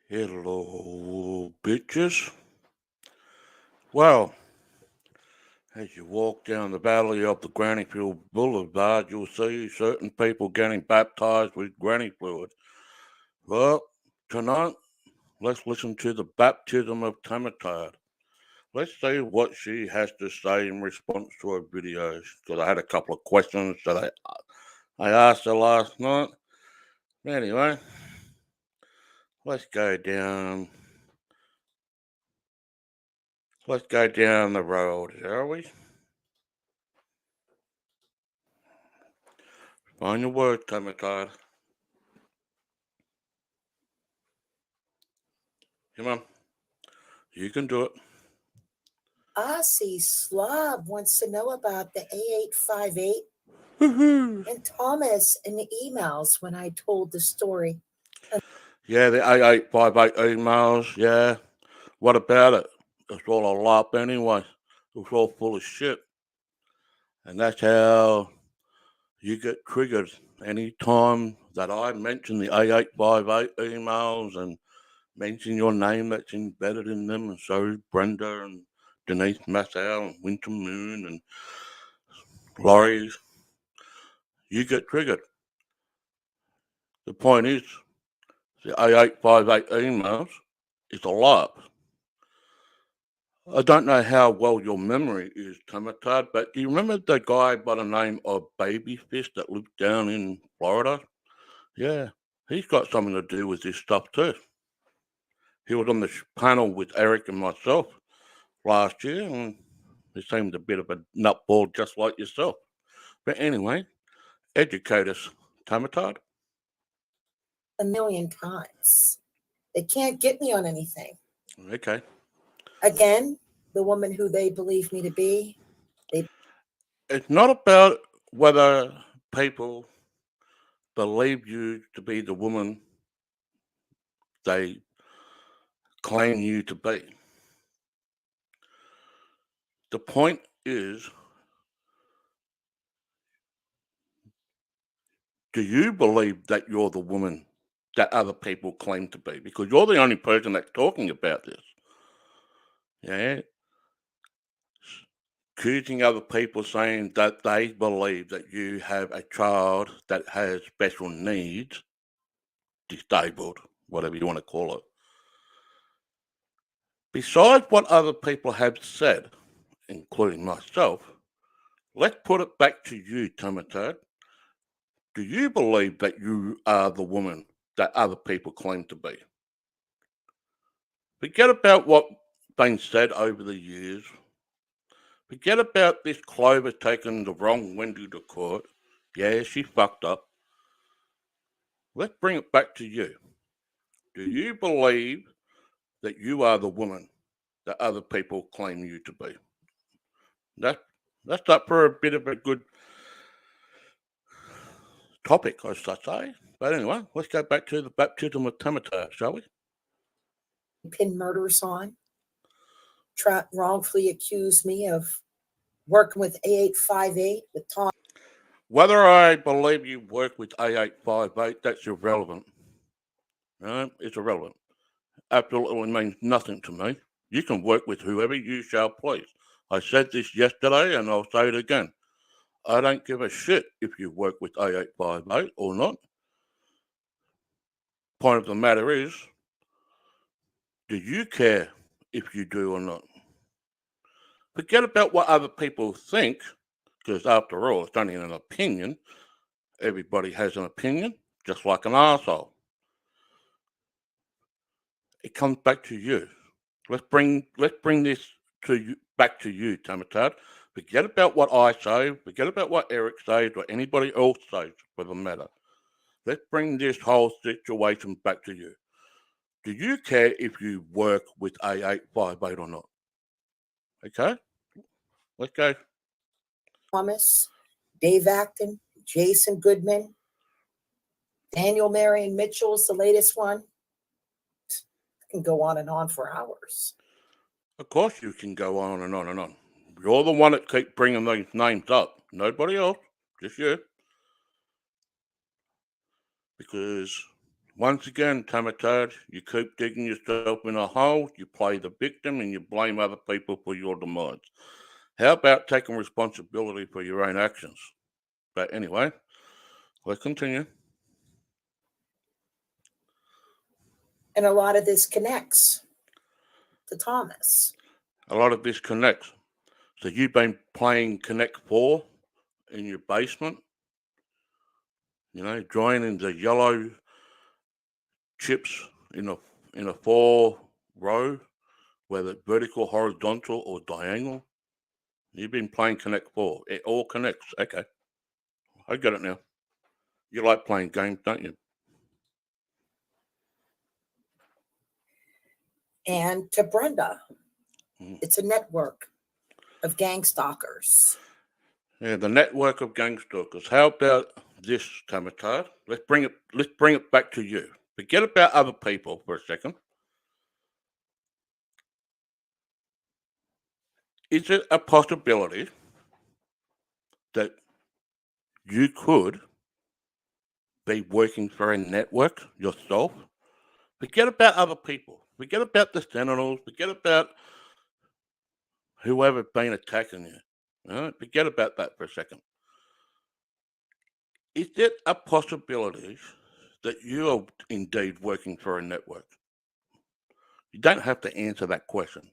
Hello, bitches. Well, as you walk down the valley of the Grannyfield Boulevard, you'll see certain people getting baptized with granny fluid. Well, tonight, let's listen to the Baptism of Tamatard. Let's see what she has to say in response to her videos, because I had a couple of questions that I asked her last night. Anyway, let's go down. Let's go down the road, shall we? Find your word, Tamatard. Come on. You can do it. Aussie Slav wants to know about the A858 Woohoo! and Thomas in the emails when I told the story. Yeah, the 8858 emails, yeah. What about it? It's all a lop anyway. It's all full of shit. And that's how you get triggered any time that I mention the A858 emails and mention your name that's embedded in them, and so is Brenda and Denise Massau and Winter Moon and Laurie. You get triggered. The point is, the A858 emails is a lop. I don't know how well your memory is, Tamatard, but do you remember the guy by the name of Babyfish that lived down in Florida? Yeah, he's got something to do with this stuff too. He was on the panel with Eric and myself last year, and he seemed a bit of a nutball just like yourself. But anyway, educate us, Tamatard. A million times. They can't get me on anything. Okay. Again, the woman who they believe me to be, they It's not about whether people believe you to be the woman they claim you to be. The point is, do you believe that you're the woman that other people claim to be? Because you're the only person that's talking about this. Yeah. Accusing other people, saying that they believe that you have a child that has special needs, disabled, whatever you want to call it. Besides what other people have said, including myself, let's put it back to you, Tamatard. Do you believe that you are the woman that other people claim to be? Forget about what's been said over the years. Forget about this Clover taking the wrong Wendy to court. Yeah, she fucked up. Let's bring it back to you. Do you believe that you are the woman that other people claim you to be? That, that's up for a bit of a good topic, I should say. But anyway, let's go back to the baptism of Tamatard, shall we? pin murders on, wrongfully accused me of working with A858 with Tom. Whether I believe you work with A858, that's irrelevant. Right? It's irrelevant. Absolutely means nothing to me. You can work with whoever you shall please. I said this yesterday and I'll say it again. I don't give a shit if you work with A858 or not. Point of the matter is, do you care if you do or not? Forget about what other people think, because after all, it's only an opinion. Everybody has an opinion, just like an arsehole. It comes back to you. Let's bring this to you, back to you, Tamatard. Forget about what I say. Forget about what Eric says or anybody else says, for the matter. Let's bring this whole situation back to you. Do you care if you work with A858 or not? Okay, let's go. Thomas, Dave Acton, Jason Goodman, Daniel Marion Mitchell's the latest one. I can go on and on for hours. Of course, you can go on and on and on. You're the one that keeps bringing these names up. Nobody else, just you. Because Once again, Tamatard, you keep digging yourself in a hole, you play the victim, and you blame other people for your demise. How about taking responsibility for your own actions? But anyway, let's continue. And a lot of this connects to Thomas. A lot of this connects. So you've been playing Connect 4 in your basement, joining the yellow chips in a 4 row, whether vertical, horizontal, or diagonal. You've been playing Connect 4. It all connects. Okay. I get it now. You like playing games, don't you? And to Brenda, it's a network of gang stalkers. Yeah, the network of gang stalkers. How about this, Tamatard? Let's bring it back to you. Forget about other people for a second. Is it a possibility that you could be working for a network yourself? Forget about other people. Forget about the Sentinels. Forget about whoever's been attacking you. All right? Forget about that for a second. Is it a possibility that you are indeed working for a network? You don't have to answer that question.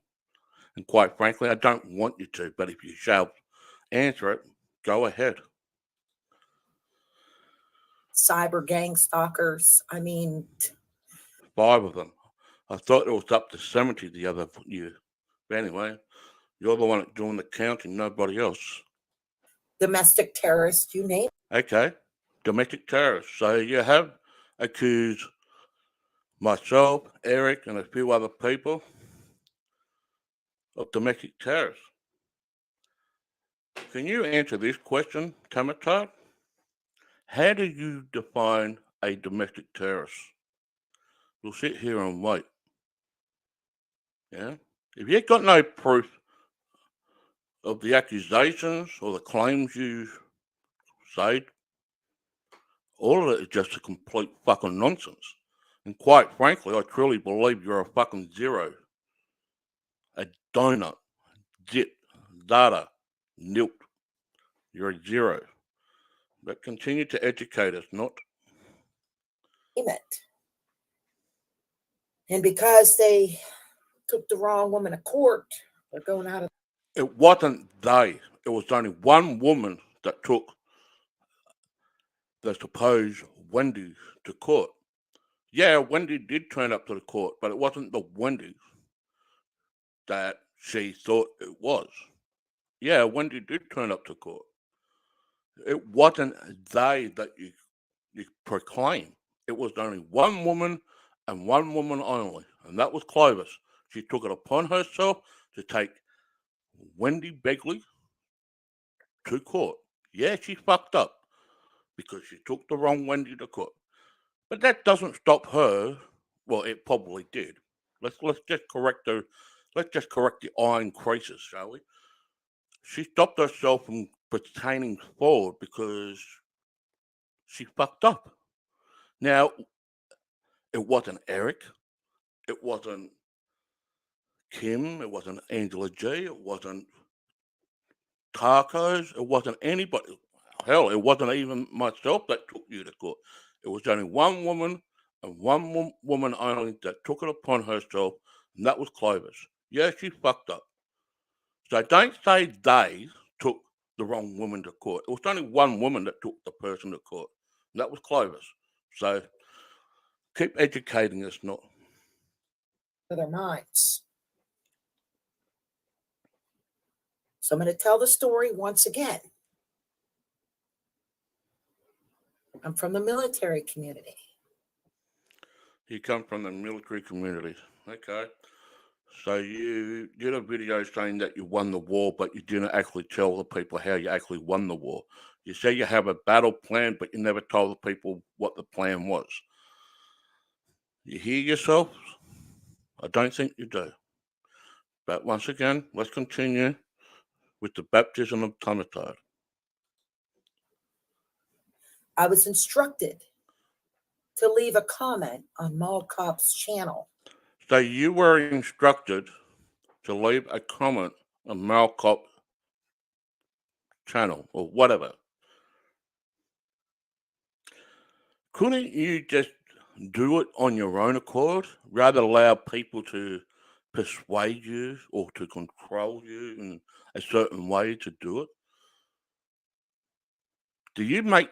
And quite frankly, I don't want you to, but if you shall answer it, go ahead. Cyber gang stalkers. I mean, 5 of them. I thought it was up to 70 the other year. But anyway, you're the one that's doing the counting, nobody else. domestic terrorists, you name it. Okay, domestic terrorists. So you have accused myself, Eric, and a few other people of domestic terrorists. Can you answer this question, Tamatard? How do you define a domestic terrorist? We'll sit here and wait. Yeah? If you've got no proof of the accusations or the claims you say, all of it is just a complete fucking nonsense. And quite frankly, I truly believe you're a fucking zero. A donut. Zit. Data. Nilk. You're a zero. But continue to educate us, not. It. And because they took the wrong woman to court, they're going out of. It wasn't they. It was only one woman that took the supposed Wendy to court. Yeah, Wendy did turn up to the court, but it wasn't the Wendy that she thought it was. Yeah, Wendy did turn up to court. It wasn't they that you proclaim. It was only one woman and one woman only, and that was Clovis. She took it upon herself to take Wendy Begley to court. Yeah, she fucked up because she took the wrong Wendy to court. But that doesn't stop her. Well, it probably did. Let's just correct the iron creases, shall we? She stopped herself from pertaining forward because she fucked up. Now, it wasn't Eric. It wasn't Kim. It wasn't Angela G. It wasn't Tacos. It wasn't anybody. Hell, it wasn't even myself that took you to court. It was only one woman and one woman only that took it upon herself, and that was Clovis. Yeah, she fucked up. So don't say they took the wrong woman to court. It was only one woman that took the person to court, and that was Clovis. So keep educating us, not. Their minds. So I'm going to tell the story once again. I'm from the military community. You come from the military community. Okay. So you did a video saying that you won the war, but you didn't actually tell the people how you actually won the war. You say you have a battle plan, but you never told the people what the plan was. You hear yourself? I don't think you do. But once again, let's continue with the Baptism of Tamatard. I was instructed to leave a comment on Mall Cop's channel. So you were instructed to leave a comment on Malcop's channel or whatever. Couldn't you just do it on your own accord rather than allow people to persuade you or to control you in a certain way to do it? Do you make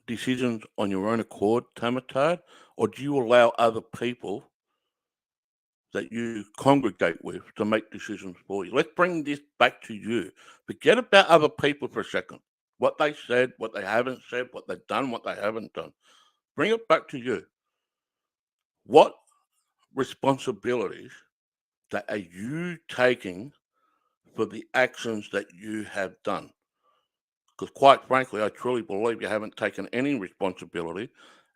decisions on your own accord, Tamatard, or do you allow other people that you congregate with to make decisions for you? Let's bring this back to you. Forget about other people for a second. What they said, what they haven't said, what they've done, what they haven't done. Bring it back to you. What responsibilities that are you taking for the actions that you have done? Because quite frankly, I truly believe you haven't taken any responsibility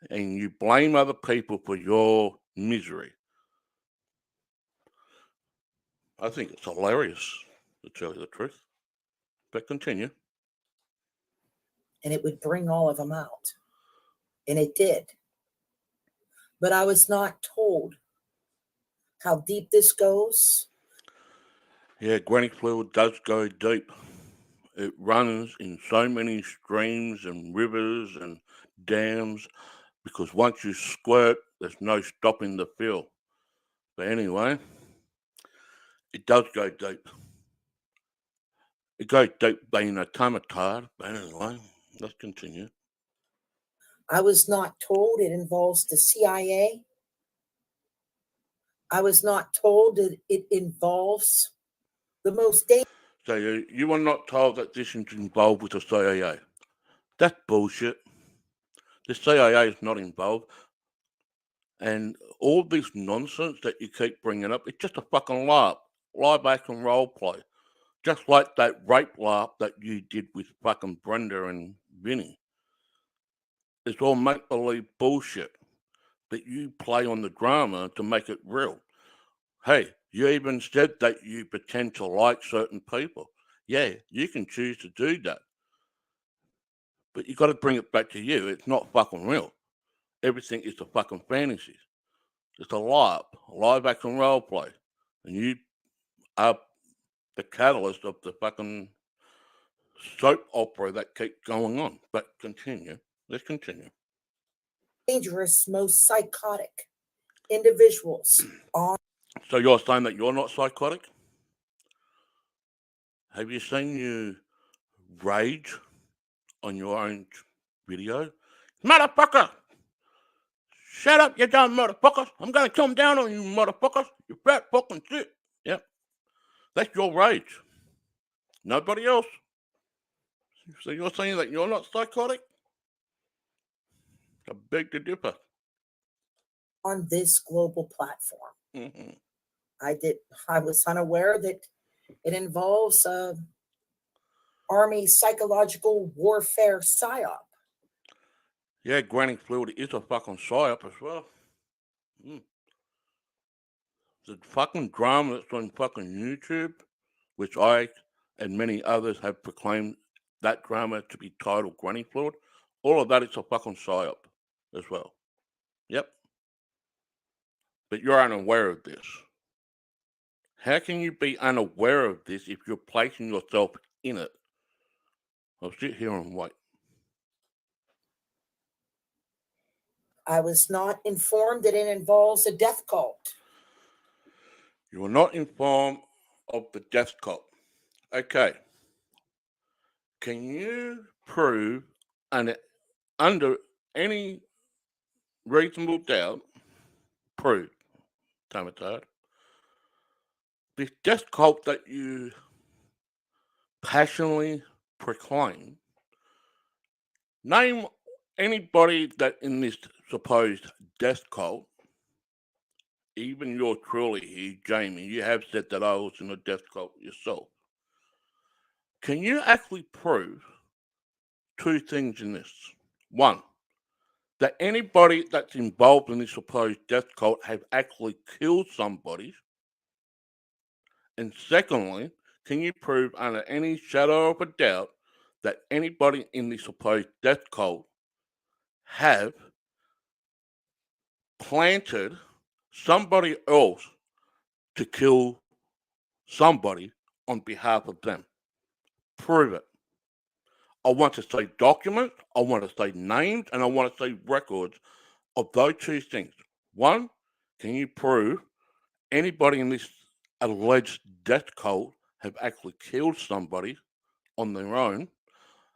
and you blame other people for your misery. I think it's hilarious, to tell you the truth. But continue. And it would bring all of them out. And it did. But I was not told how deep this goes. Yeah, granny fluid does go deep. It runs in so many streams and rivers and dams because once you squirt, there's no stopping the fill. But anyway, it does go deep. It goes deep being a tamatard. But anyway, let's continue. I was not told it involves the CIA. I was not told that it involves the most dangerous. So you were not told that this is involved with the CIA. That's bullshit. The CIA is not involved. And all this nonsense that you keep bringing up, it's just a fucking laugh. Lie back and role play. Just like that rape laugh that you did with fucking Brenda and Vinny. It's all make believe bullshit that you play on the drama to make it real. Hey, you even said that you pretend to like certain people. Yeah, you can choose to do that. But you got to bring it back to you. It's not fucking real. Everything is a fucking fantasy. It's a live action role play. And you are the catalyst of the fucking soap opera that keeps going on. But continue. Let's continue. Dangerous, most psychotic individuals on. So you're saying that you're not psychotic? Have you seen you rage on your own video? Motherfucker! Shut up, you dumb motherfuckers! I'm gonna come down on you, motherfuckers! You fat fucking shit! Yep, that's your rage. Nobody else. So you're saying that you're not psychotic? I beg to differ. On this global platform. Mm-hmm. I was unaware that it involves Army psychological warfare psyop. Yeah, granny fluid is a fucking psyop as well. Mm. The fucking drama that's on fucking YouTube, which I and many others have proclaimed that drama to be titled granny fluid, all of that is a fucking psyop as well. Yep. But you're unaware of this. How can you be unaware of this if you're placing yourself in it? I'll sit here and wait. I was not informed that it involves a death cult. You are not informed of the death cult. Okay. Can you prove under any reasonable doubt, prove, Tamatard, this death cult that you passionately proclaim, name anybody that in this supposed death cult, even you're truly here, Jamie, you have said that I was in a death cult yourself. Can you actually prove two things in this? One, that anybody that's involved in this supposed death cult have actually killed somebody. And secondly, can you prove under any shadow of a doubt that anybody in the supposed death cult have planted somebody else to kill somebody on behalf of them. Prove it. I want to see documents, I want to see names, and I want to see records of those two things. One, can you prove anybody in this alleged death cult have actually killed somebody on their own?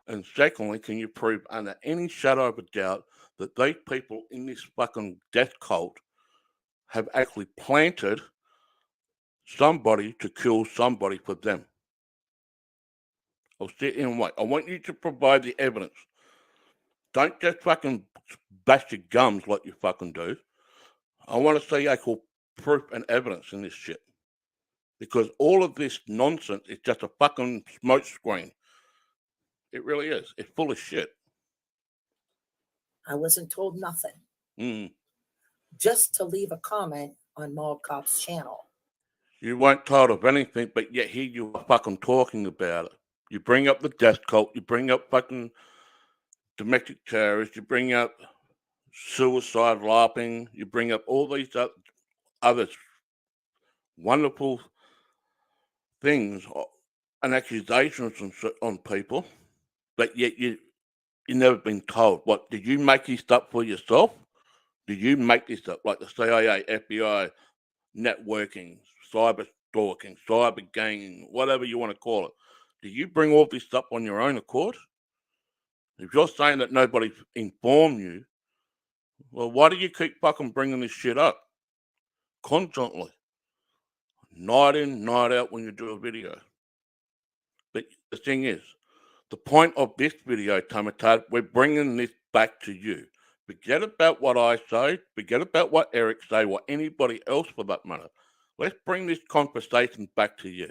And secondly, can you prove under any shadow of a doubt that these people in this fucking death cult have actually planted somebody to kill somebody for them? I'll sit in and wait. I want you to provide the evidence. Don't just fucking bash your gums like you fucking do. I want to see actual proof and evidence in this shit. Because all of this nonsense is just a fucking smoke screen. It really is. It's full of shit. I wasn't told nothing. Mm. Just to leave a comment on Mall Cop's channel. You weren't told of anything, but yet here you are fucking talking about it. You bring up the death cult, you bring up fucking domestic terrorists, you bring up suicide LARPing, you bring up all these other wonderful things and accusations on people, but yet you've never been told. What, did you make this up for yourself? Did you make this up? Like the CIA, FBI, networking, cyber stalking, cyber ganging, whatever you want to call it. Did you bring all this up on your own accord? If you're saying that nobody informed you, well, why do you keep fucking bringing this shit up constantly? Night in, night out when you do a video. But the thing is, the point of this video, Tamatard, we're bringing this back to you. Forget about what I say. Forget about what Eric say, or anybody else for that matter. Let's bring this conversation back to you.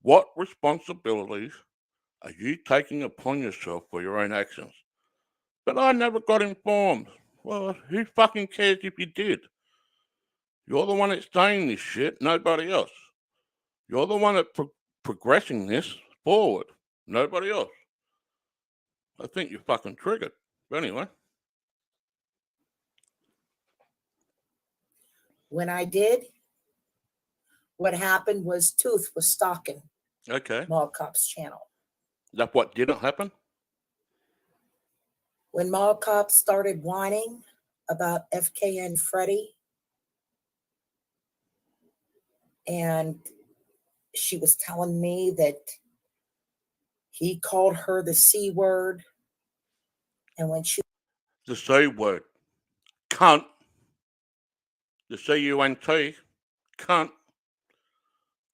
What responsibilities are you taking upon yourself for your own actions? But I never got informed. Well, who fucking cares if you did? You're the one that's saying this shit, nobody else. You're the one that's progressing this forward, nobody else. I think you're fucking triggered. But anyway. When I did, what happened was Tooth was stalking Mall Cop's channel. That's what didn't happen? When Mall Cop started whining about FKN Freddie, and she was telling me that he called her the C word, and when she... The C word. Cunt. The C-U-N-T. Cunt.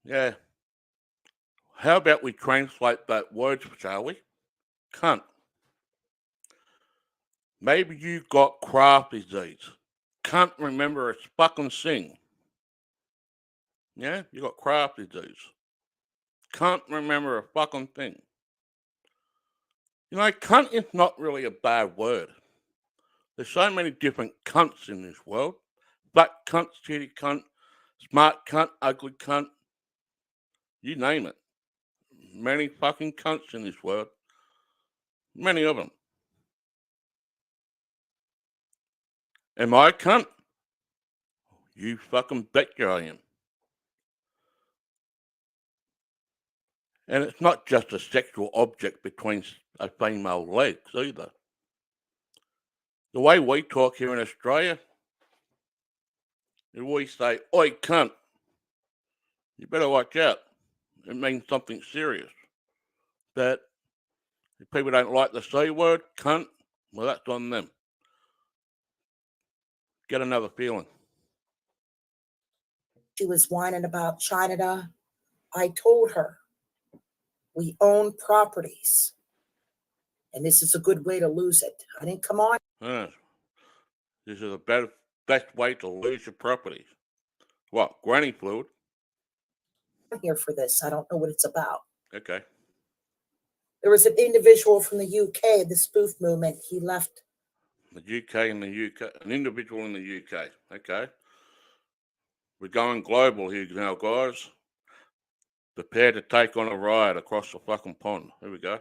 Yeah. How about we translate that word, shall we? Cunt. Maybe you got craft disease. Can't remember a fucking thing. Yeah, you got craft disease. Can't remember a fucking thing. You know, cunt is not really a bad word. There's so many different cunts in this world. Black cunt, shitty cunt, smart cunt, ugly cunt. You name it. Many fucking cunts in this world. Many of them. Am I a cunt? You fucking bet you I am. And it's not just a sexual object between a female legs either. The way we talk here in Australia, if we say, oi cunt, you better watch out. It means something serious. But if people don't like the C word, cunt, well, that's on them. Get another feeling. She was whining about China. I told her, we own properties, and this is a good way to lose it. I didn't come on. This is the best way to lose your properties. What, granny fluid? I'm here for this. I don't know what it's about. Okay. There was an individual from the UK, the spoof movement. He left. The UK and the UK, an individual in the UK. Okay. We're going global here now, guys. Prepare to take on a ride across the fucking pond. Here we go.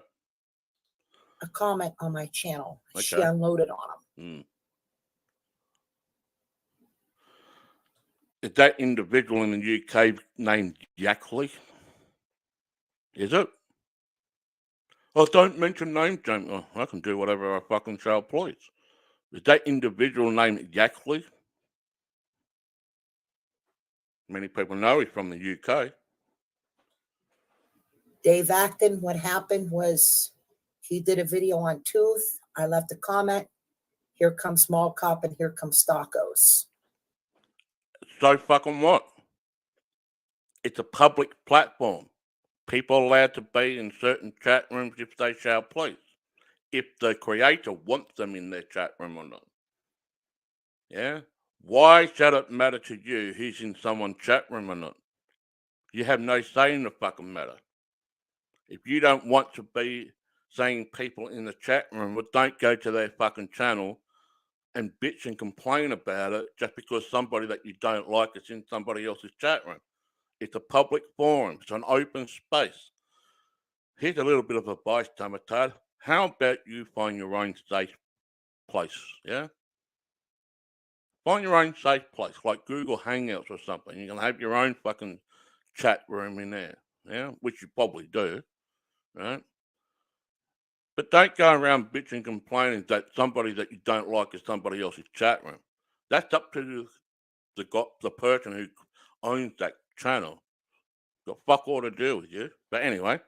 A comment on my channel. Okay. She unloaded on him. Is that individual in the UK named Yackley? Is it? Oh, don't mention names, James. Oh, I can do whatever I fucking shall please. Is that individual named Yackley? Many people know he's from the UK. Dave Acton, what happened was he did a video on Tooth. I left a comment. Here comes Mall Cop and here comes Stockos. So fucking what? It's a public platform. People are allowed to be in certain chat rooms if they shall please. If the creator wants them in their chat room or not. Yeah? Why should it matter to you who's in someone's chat room or not? You have no say in the fucking matter. If you don't want to be saying people in the chat room, well, don't go to their fucking channel and bitch and complain about it just because somebody that you don't like is in somebody else's chat room. It's a public forum. It's an open space. Here's a little bit of advice, Tamatard. How about you find your own safe place, yeah? Find your own safe place, like Google Hangouts or something. You can have your own fucking chat room in there, yeah? Which you probably do, right? But don't go around bitching complaining that somebody that you don't like is somebody else's chat room. That's up to the person who owns that channel. Got fuck all to do with you. But anyway.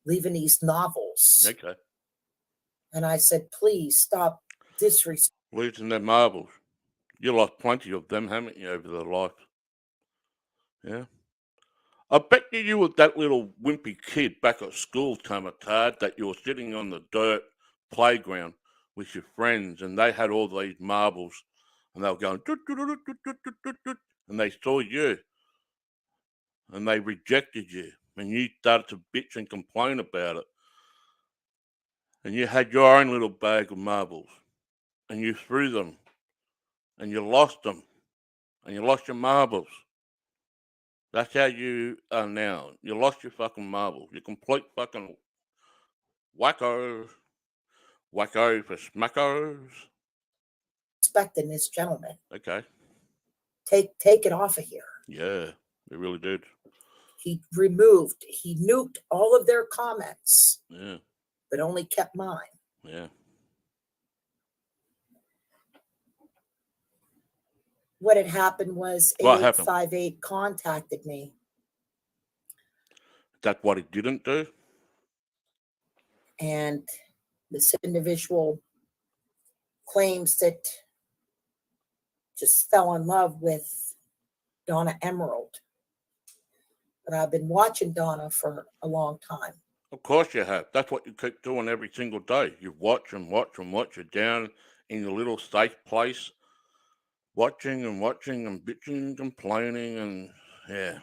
Leaving these novels. Okay. And I said, please stop disrespecting. Losing their marbles. You lost plenty of them, haven't you, over their life? Yeah. I bet you were that little wimpy kid back at school, Tamatard, that you were sitting on the dirt playground with your friends and they had all these marbles and they were going, doot, doot, doot, doot, doot, doot, doot, doot, and they saw you and they rejected you and you started to bitch and complain about it. And you had your own little bag of marbles and you threw them and you lost them and you lost your marbles. That's how you are now. You lost your fucking marbles. You're complete fucking wacko. Wacko for smackos. Respecting this gentleman. Okay. Take it off of here. Yeah, they really did. He nuked all of their comments. Yeah. But only kept mine. Yeah. What had happened was 8858 contacted me. That's what he didn't do? And this individual claims that just fell in love with Donna Emerald. But I've been watching Donna for a long time. Of course you have. That's what you keep doing every single day. You watch and watch and watch. You're down in your little safe place, watching and bitching and complaining, and yeah.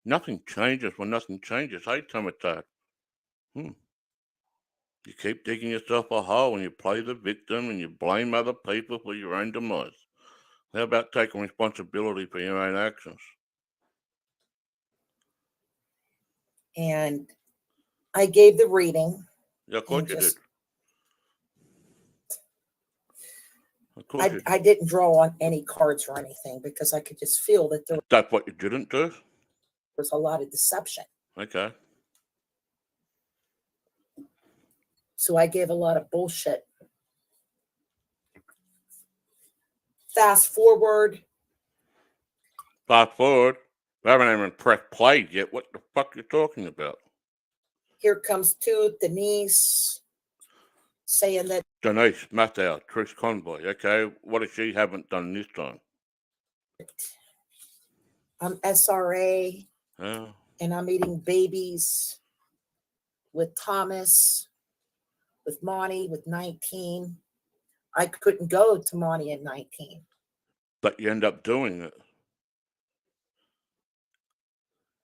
Nothing changes when nothing changes. Hey, Tamatard. You keep digging yourself a hole and you play the victim and you blame other people for your own demise. How about taking responsibility for your own actions? And I gave the reading. Yeah, of course you did. Of course you did. I didn't draw on any cards or anything because I could just feel that That's what you didn't do? There's a lot of deception. Okay. So I gave a lot of bullshit. Fast forward. Fast forward. I haven't even pressed play yet. What the fuck are you talking about? Here comes Tooth, Denise, saying that. Denise Matthau, Trish Convoy. Okay, what if she haven't done this time? I'm SRA. Yeah. And I'm eating babies with Thomas, with Monty, with 19. I couldn't go to Monty at 19. But you end up doing it.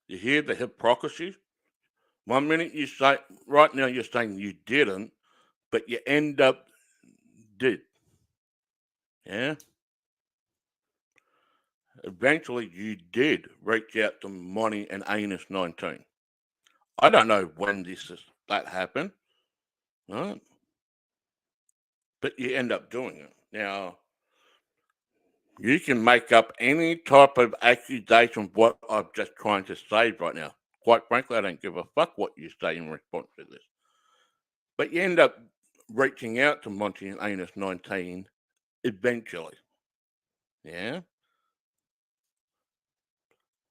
You hear the hypocrisy? 1 minute you say, right now you're saying you didn't, but you end up did. Yeah? Eventually you did reach out to Monty and Anus 19. I don't know when that happened. Right? But you end up doing it. Now, You can make up any type of accusation of what I'm just trying to say right now. Quite frankly, I don't give a fuck what you say in response to this. But you end up reaching out to Monty and Anus 19 eventually. Yeah?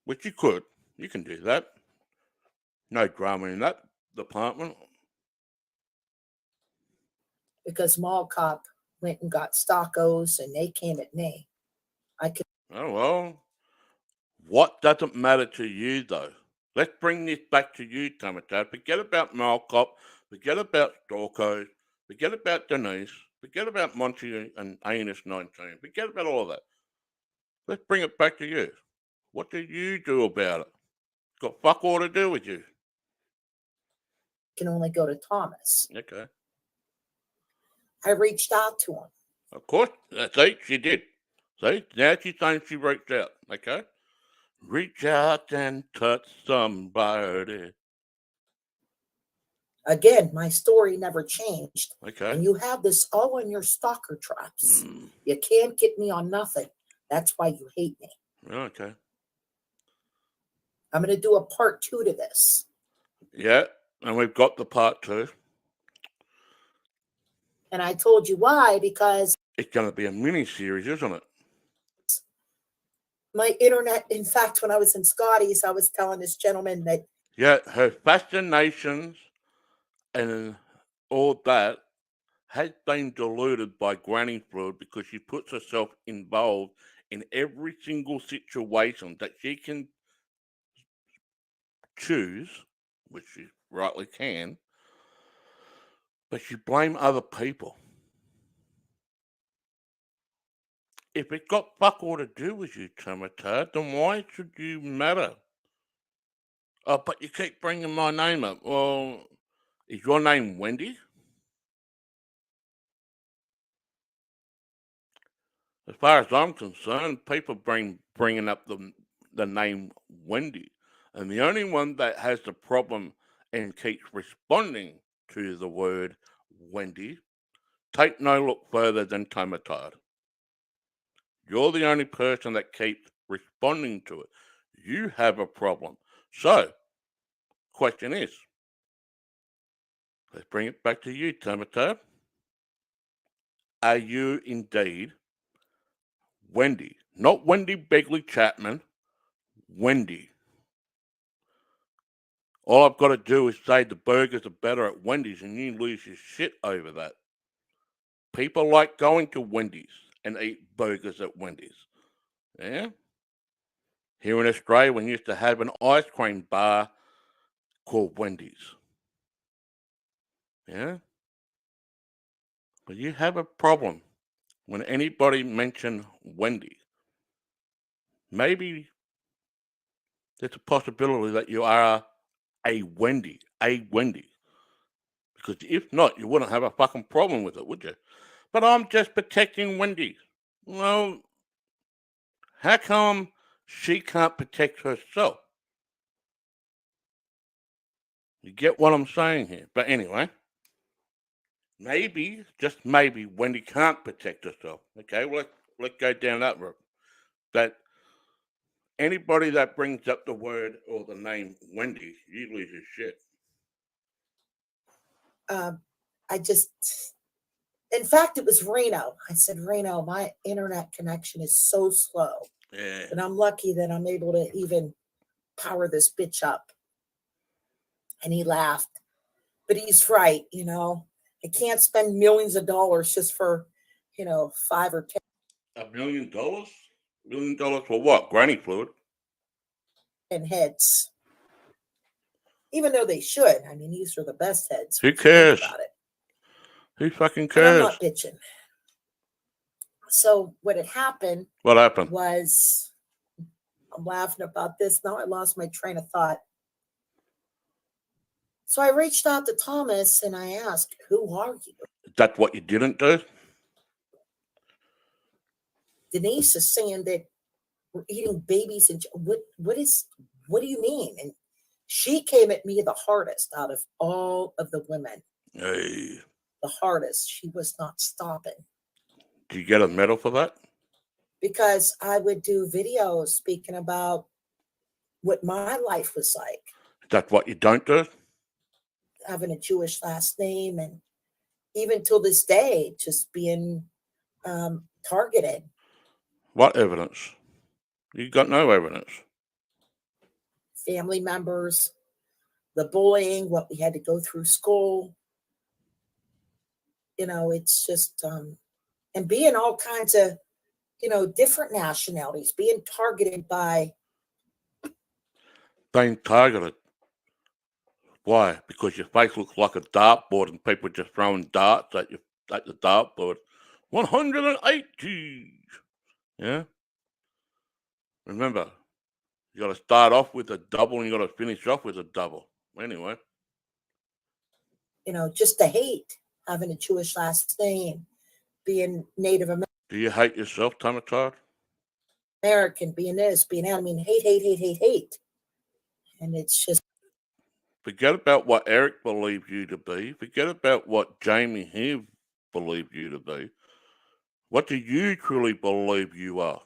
Which you could. You can do that. No drama in that department. Because Mall Cop went and got Stockos and they came at me. I could. Oh, well. What doesn't matter to you, though? Let's bring this back to you, Tamatard. Forget about Malcop. Forget about Storko. Forget about Denise. Forget about Monty and Anus 19. Forget about all of that. Let's bring it back to you. What do you do about it? Got fuck all to do with you. Can only go to Thomas. Okay. I reached out to him. Of course. See, she did. See, now she's saying she reached out. Okay. Reach out and touch somebody. Again, my story never changed. Okay. And you have this all in your stalker traps. You can't get me on nothing. That's why you hate me. Okay. I'm going to do a part 2 to this. Yeah, and we've got the part 2. And I told you why, because it's going to be a mini series, isn't it? My internet, in fact, when I was in Scotty's, I was telling this gentleman that. Yeah, her fascinations and all that has been diluted by granny fluid because she puts herself involved in every single situation that she can choose, which she rightly can, but she blame other people. If it got fuck all to do with you, Tamatard, then why should you matter? Oh, but you keep bringing my name up. Well, is your name Wendy? As far as I'm concerned, people bringing up the name Wendy. And the only one that has the problem and keeps responding to the word Wendy, take no look further than Tamatard. You're the only person that keeps responding to it. You have a problem. So, question is, let's bring it back to you, Tamatard. Are you indeed Wendy? Not Wendy Begley Chapman, Wendy. All I've got to do is say the burgers are better at Wendy's and you lose your shit over that. People like going to Wendy's and eat burgers at Wendy's. Yeah? Here in Australia, we used to have an ice cream bar called Wendy's. Yeah? But you have a problem when anybody mentions Wendy. Maybe there's a possibility that you are a Wendy. Because if not, you wouldn't have a fucking problem with it, would you? But I'm just protecting Wendy. Well, how come she can't protect herself? You get what I'm saying here? But anyway, maybe, just maybe, Wendy can't protect herself. Okay, well, let's go down that route. That anybody that brings up the word or the name Wendy, you lose your shit. In fact, it was Reno. I said, Reno, my internet connection is so slow. Yeah. And I'm lucky that I'm able to even power this bitch up. And he laughed. But he's right, I can't spend millions of dollars just for, 5 or 10. $1 million? $1 million for what? Granny fluid? And heads. Even though they should. I mean, these are the best heads. Who cares? About it. Who fucking cares? And I'm not bitching. So what had happened? What happened? Was I'm laughing about this. Now I lost my train of thought. So I reached out to Thomas and I asked, "Who are you?" That's what you didn't do? Denise is saying that we're eating babies and what do you mean? And she came at me the hardest out of all of the women. Hey. The hardest. She was not stopping. Do you get a medal for that? because I would do videos speaking about what my life was like, That's what you don't do. having a Jewish last name, and even till this day, just being targeted. What evidence? You got no evidence. Family members, the bullying, what we had to go through school. It's just, and being all kinds of, different nationalities, being targeted by. Being targeted. Why? Because your face looks like a dartboard and people just throwing darts at the dartboard. 180. Yeah. Remember, you got to start off with a double and you got to finish off with a double. Anyway. Just the hate, having a Jewish last name, being Native Do you hate yourself, Tamatard? American, being this, being that. I mean, hate, hate, hate, hate, hate. And it's just. Forget about what Eric believed you to be. Forget about what Jamie here believed you to be. What do you truly believe you are?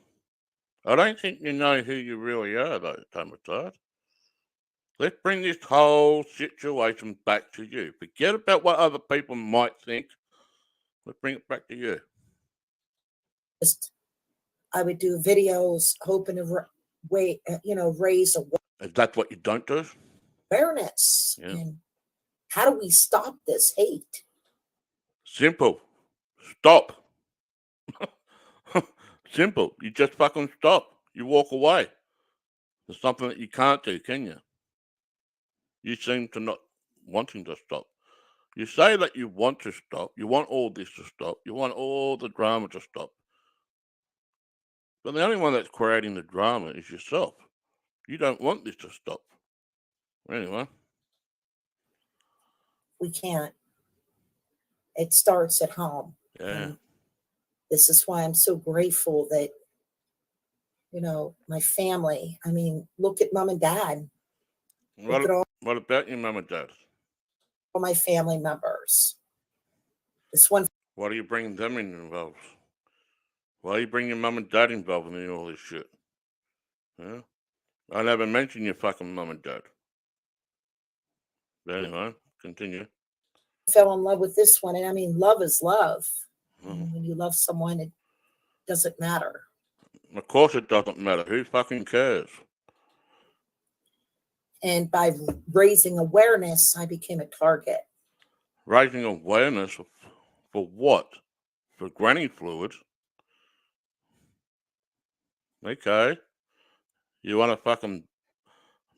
I don't think you know who you really are, though, Tamatard. Let's bring this whole situation back to you. Forget about what other people might think. Let's bring it back to you. I would do videos hoping to raise Is that what you don't do? awareness. Yeah. And how do we stop this hate? Simple. Stop. Simple. You just fucking stop. You walk away. There's something that you can't do, can you? You seem to not wanting to stop. You say that you want to stop. You want all this to stop. You want all the drama to stop. But the only one that's creating the drama is yourself. You don't want this to stop. Anyway. We can't. It starts at home. Yeah. And this is why I'm so grateful that, my family. I mean, look at mom and dad. Look at What about your mum and dad? all my family members. This one. Why are you bringing them involved? Why are you bringing your mum and dad involved in all this shit? Yeah? I never mentioned your fucking mum and dad. But anyway, continue. Fell in love with this one. And I mean, love is love. And when you love someone, it doesn't matter. Of course it doesn't matter. Who fucking cares? And by raising awareness, I became a target. Raising awareness for what? For granny fluid? Okay. You want a fucking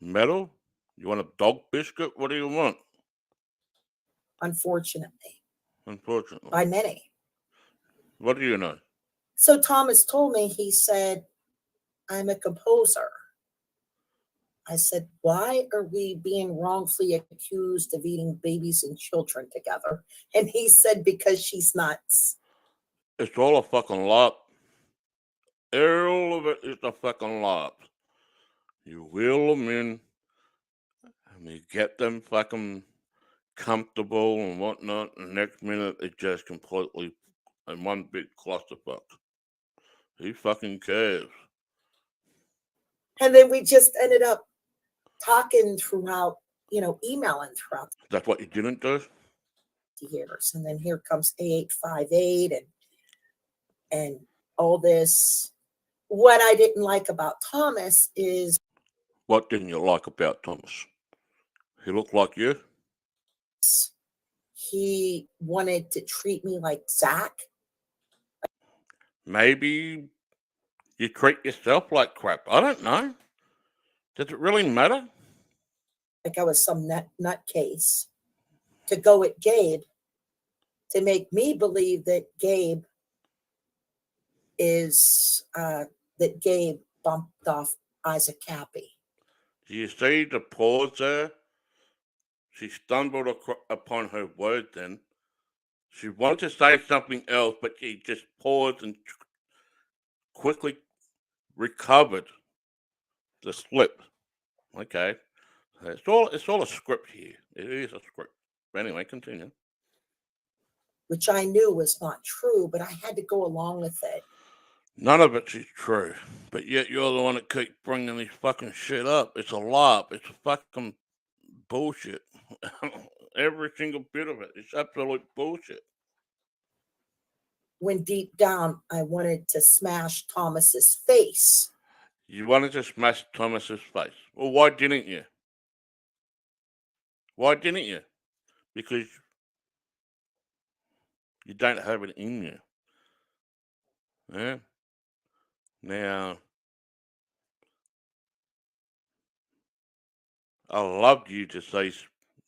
medal? You want a dog biscuit? What do you want? Unfortunately. Unfortunately. By many. What do you know? So Thomas told me, he said, I'm a composer. I said, why are we being wrongfully accused of eating babies and children together? And he said, because she's nuts. It's all a fucking lot. All of it is a fucking lot. You wheel them in and you get them fucking comfortable and whatnot, and next minute it's just completely in one big clusterfuck. Who fucking cares? And then we just ended up talking throughout, emailing throughout That's what you didn't do? the years. And then here comes A858 and all this. What I didn't like about Thomas is. What didn't you like about Thomas? He looked like you? He wanted to treat me like Zach. Maybe you treat yourself like crap. I don't know. Does it really matter? Like I was some nutcase. To go at Gabe, to make me believe that Gabe bumped off Isaac Cappy. Do you see the pause there? She stumbled upon her word then. She wanted to say something else, but she just paused and quickly recovered the slip. Okay. It's all a script here. It is a script. But anyway, continue. Which I knew was not true, but I had to go along with it. None of it is true. But yet you're the one that keeps bringing this fucking shit up. It's a lie. It's a fucking bullshit. Every single bit of it. It's absolute bullshit. When deep down I wanted to smash Thomas's face. You wanted to smash Thomas's face. Well, why didn't you? Why didn't you? Because you don't have it in you. Yeah. Now, I loved you to say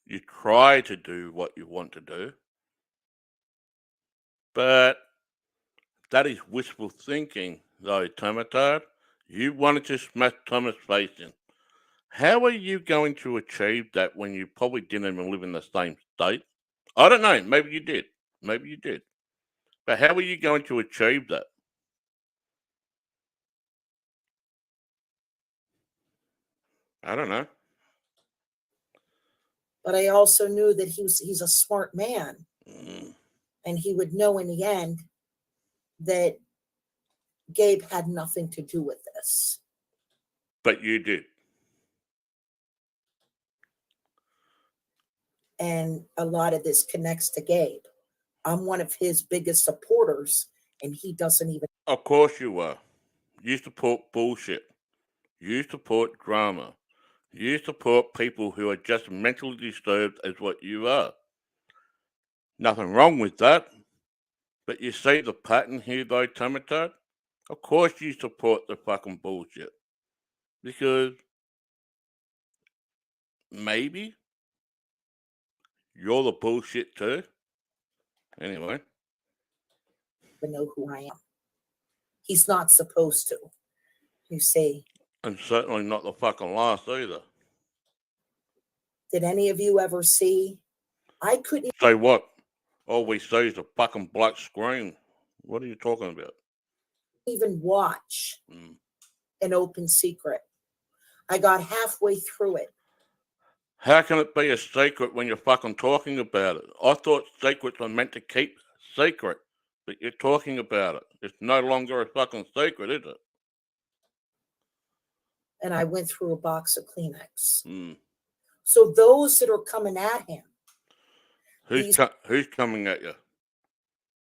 you try to do what you want to do, but that is wishful thinking, though, Tamatard. You wanted to smash Thomas' face in. How are you going to achieve that when you probably didn't even live in the same state? I don't know. Maybe you did. Maybe you did. But how are you going to achieve that? I don't know. But I also knew that he's a smart man. Mm. And he would know in the end that Gabe had nothing to do with this. But you did. And a lot of this connects to Gabe. I'm one of his biggest supporters, and he doesn't even. Of course you were. You support bullshit. You support drama. You support people who are just mentally disturbed as what you are. Nothing wrong with that. But you see the pattern here, though, Tamatard? Of course you support the fucking bullshit. Because maybe you're the bullshit too. Anyway. Know who I am. He's not supposed to. You see. And certainly not the fucking last either. Did any of you ever see? I couldn't. Say what? All we see is a fucking black screen. What are you talking about? Even watch An Open Secret. I got halfway through it. How can it be a secret when you're fucking talking about it? I thought secrets were meant to keep secret, but you're talking about it. It's no longer a fucking secret, is it? And I went through a box of Kleenex. So those that are coming at him. Who's coming at you?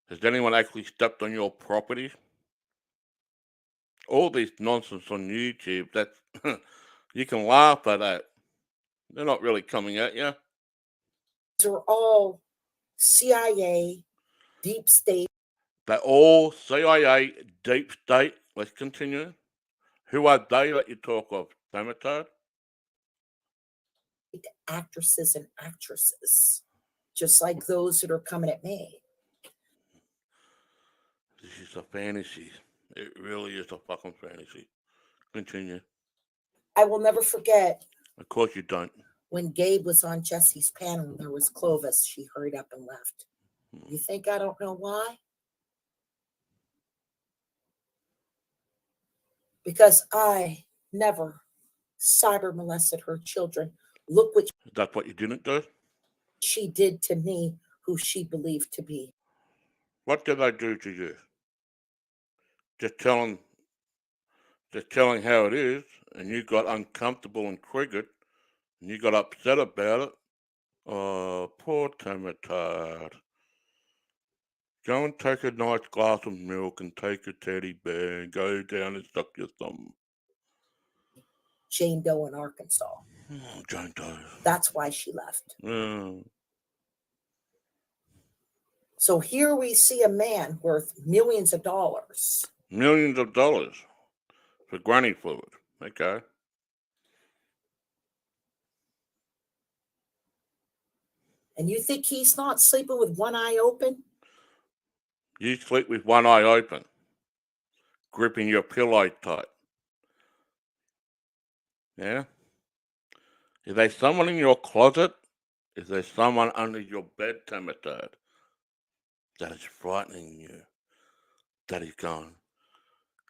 Has anyone actually stepped on your property? All this nonsense on YouTube, that's you can laugh at that. They're not really coming at you. These are all CIA, deep state. They're all CIA, deep state. Let's continue. Who are they that you talk of, Tamatard? Actresses and actresses, just like those that are coming at me. This is a fantasy. It really is a fucking fantasy. Continue. I will never forget. Of course you don't. When Gabe was on Jesse's panel and there was Clovis, she hurried up and left. You think I don't know why? Because I never cyber molested her children. Look what That's what you didn't do? she did to me, who she believed to be. What did I do to you? Just telling how it is, and you got uncomfortable and triggered, and you got upset about it. Oh, poor Tamatard. Go and take a nice glass of milk and take a teddy bear and go down and suck your thumb. Jane Doe in Arkansas. Jane Doe. That's why she left. Yeah. So here we see a man worth millions of dollars. Millions of dollars for granny fluid. Okay. And you think he's not sleeping with one eye open? You sleep with one eye open, gripping your pillow tight. Yeah? Is there someone in your closet? Is there someone under your bed, Tamatard, that is frightening you? That is going,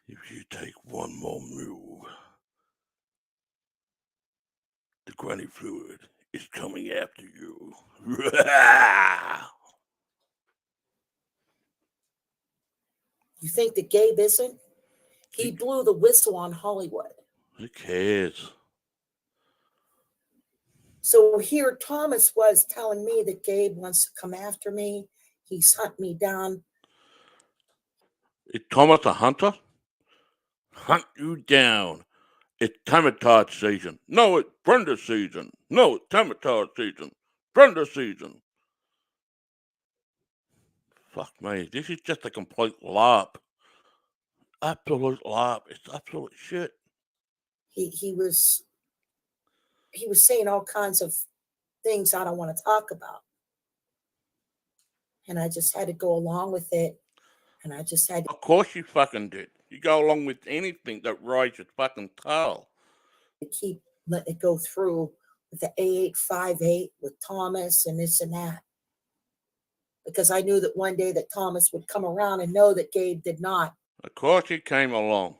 if you take one more move, the granny fluid is coming after you. You think that Gabe isn't? He blew the whistle on Hollywood. Who cares? So here Thomas was telling me that Gabe wants to come after me. He's hunting me down. Is Thomas a hunter? Hunt you down. It's Tamatard season. No, it's Brenda season. No, it's Tamatard season. Brenda season. Fuck me. This is just a complete LARP. Absolute LARP. It's absolute shit. He was saying all kinds of things I don't want to talk about. And I just had to go along with it. And I just had to. Of course you fucking did. You go along with anything that rides your fucking tail. Keep letting it go through with the A858 with Thomas and this and that. Because I knew that one day that Thomas would come around and know that Gabe did not. Of course he came along.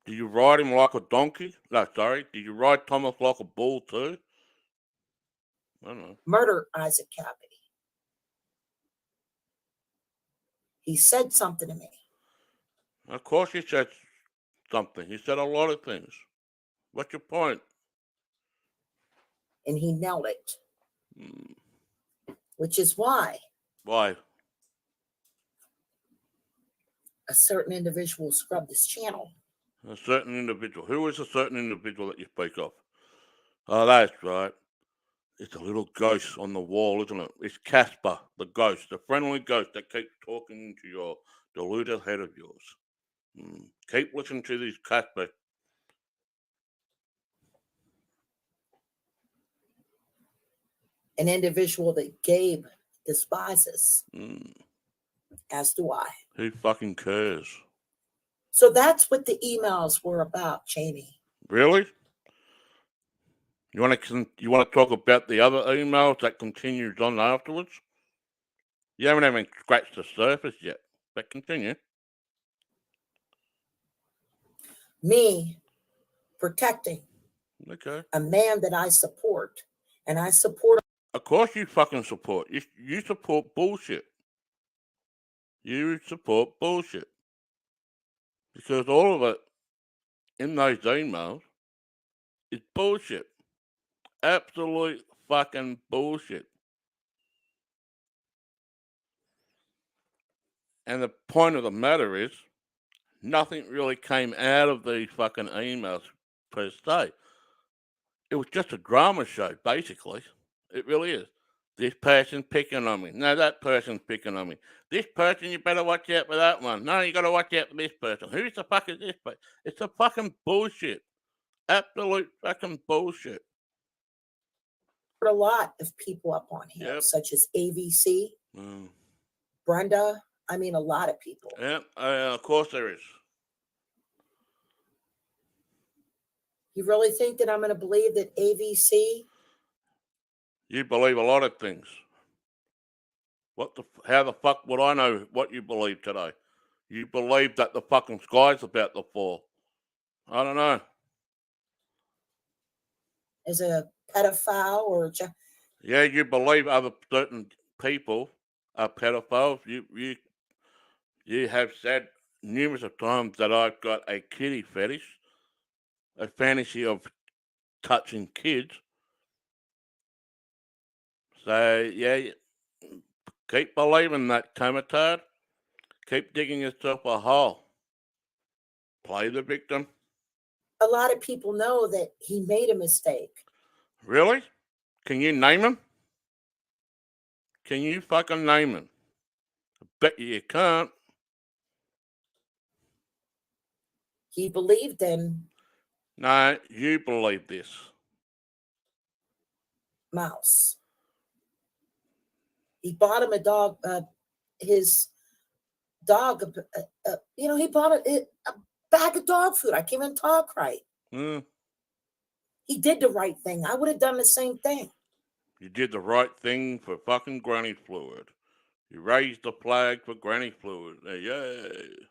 Did you ride him like a donkey? No, sorry. Did you ride Thomas like a bull too? I don't know. Murder Isaac Cappy. He said something to me. Of course he said something. He said a lot of things. What's your point? And he nailed it. Which is why. Why? A certain individual scrubbed his channel. A certain individual. Who is a certain individual that you speak of? Oh, that's right. It's a little ghost on the wall, isn't it? It's Casper, the ghost, the friendly ghost that keeps talking into your deluded head of yours. Keep listening to this Casper. An individual that Gabe despises. As do I. Who fucking cares? So that's what the emails were about, Jamie. Really? You want to talk about the other emails that continues on afterwards? You haven't even scratched the surface yet, but continue. Me protecting Okay. a man that I support, and I support. Of course you fucking support. You support bullshit. You support bullshit. Because all of it in those emails is bullshit. Absolute fucking bullshit. And the point of the matter is, nothing really came out of these fucking emails per se. It was just a drama show, basically. It really is. This person picking on me. No, that person's picking on me. This person, you better watch out for that one. No, you got to watch out for this person. Who the fuck is this person? It's a fucking bullshit. Absolute fucking bullshit. A lot of people up on here, such as AVC, Brenda. I mean, a lot of people. Yeah, of course there is. You really think that I'm going to believe that AVC? You believe a lot of things. How the fuck would I know what you believe today? You believe that the fucking sky's about to fall. I don't know. As a pedophile or... Yeah, you believe other certain people are pedophiles. You have said numerous of times that I've got a kiddie fetish, a fantasy of touching kids. So, yeah, keep believing that, Tamatard. Keep digging yourself a hole. Play the victim. A lot of people know that he made a mistake. Really? Can you name him? Can you fucking name him? I bet you can't. He believed in... No, you believe this. Mouse. He bought him a dog, his dog, he bought a bag of dog food. I can't even talk right. He did the right thing. I would have done the same thing. You did the right thing for fucking granny fluid. You raised the flag for granny fluid. Yay.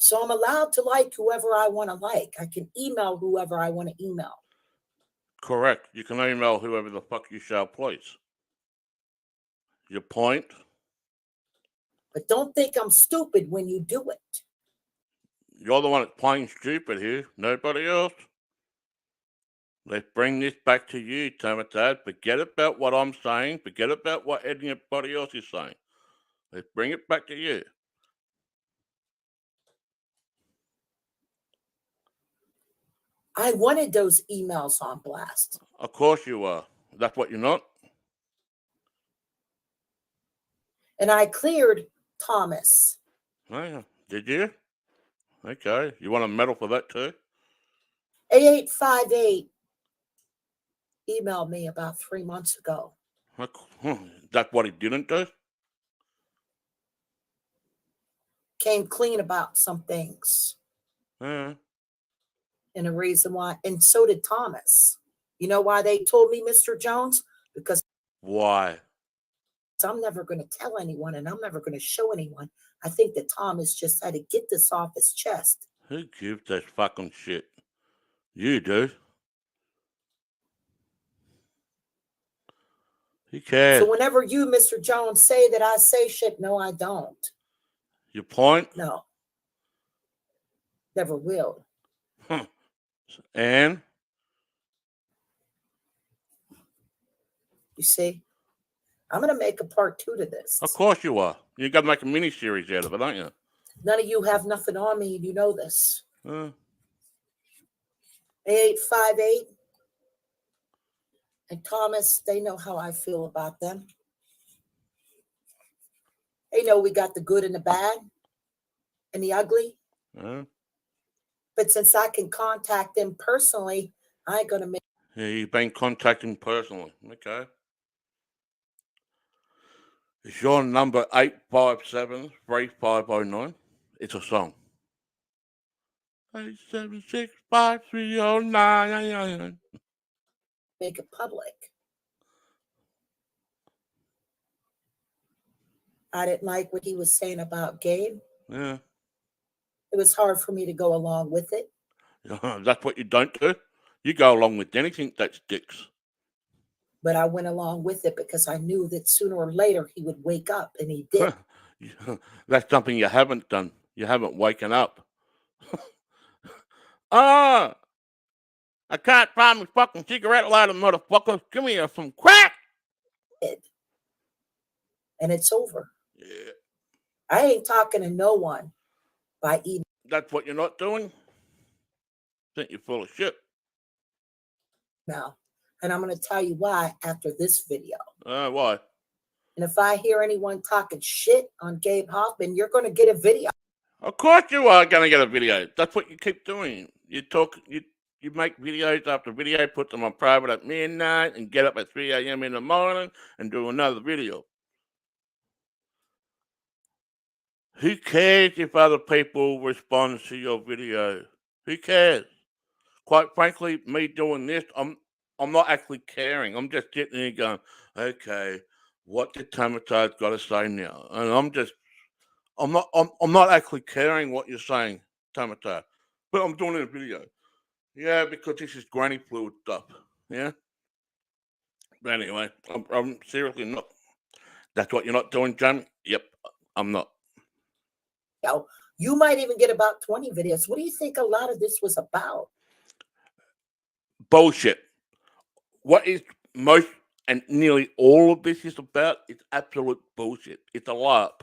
So I'm allowed to like whoever I want to like. I can email whoever I want to email. Correct. You can email whoever the fuck you shall please. Your point? But don't think I'm stupid when you do it. You're the one that's playing stupid here. Nobody else. Let's bring this back to you, Tamatard. Forget about what I'm saying. Forget about what anybody else is saying. Let's bring it back to you. I wanted those emails on blast. Of course you are. That's what you're not. And I cleared Thomas. Oh, yeah. Did you? Okay. You want a medal for that too? A858 emailed me about 3 months ago. That's what he didn't do? Came clean about some things. Yeah. And the reason why, and so did Thomas. You know why they told me, Mr. Jones? Because Why? I'm never going to tell anyone and I'm never going to show anyone. I think that Thomas just had to get this off his chest. Who gives that fucking shit? You do. Who cares? So whenever you, Mr. Jones, say that I say shit, no, I don't. Your point? No. Never will. And? You see? I'm going to make a part 2 to this. Of course you are. You got to make a mini series out of it, don't you? None of you have nothing on me, and you know this. Uh, 858 and Thomas, they know how I feel about them. They know we got the good and the bad and the ugly. But since I can contact them personally, I ain't going to make. Yeah, you've been contacting personally. Okay. Is your number 857-3509? It's a song. 876-5309. Make it public. I didn't like what he was saying about Gabe. Yeah. It was hard for me to go along with it. That's what you don't do. You go along with anything that sticks. But I went along with it because I knew that sooner or later he would wake up, and he did. That's something you haven't done. You haven't woken up. I can't find my fucking cigarette lighter, motherfucker. Give me some crack. And it's over. Yeah. I ain't talking to no one by email. That's what you're not doing? I think you're full of shit. Now, and I'm going to tell you why after this video. Why? And if I hear anyone talking shit on Gabe Hoffman, you're going to get a video. Of course you are going to get a video. That's what you keep doing. You make videos after video, put them on private at midnight, and get up at 3 a.m. in the morning and do another video. Who cares if other people respond to your video? Who cares? Quite frankly, me doing this, I'm not actually caring. I'm just sitting there going, okay, what did Tamatard's got to say now? And I'm not actually caring what you're saying, Tamatard, but I'm doing it in a video. Yeah, because this is granny fluid stuff. Yeah. But anyway, I'm seriously not. That's what you're not doing, Jamie? Yep, I'm not. You might even get about 20 videos. What do you think a lot of this was about? Bullshit. What is most and nearly all of this is about is absolute bullshit. It's a LARP.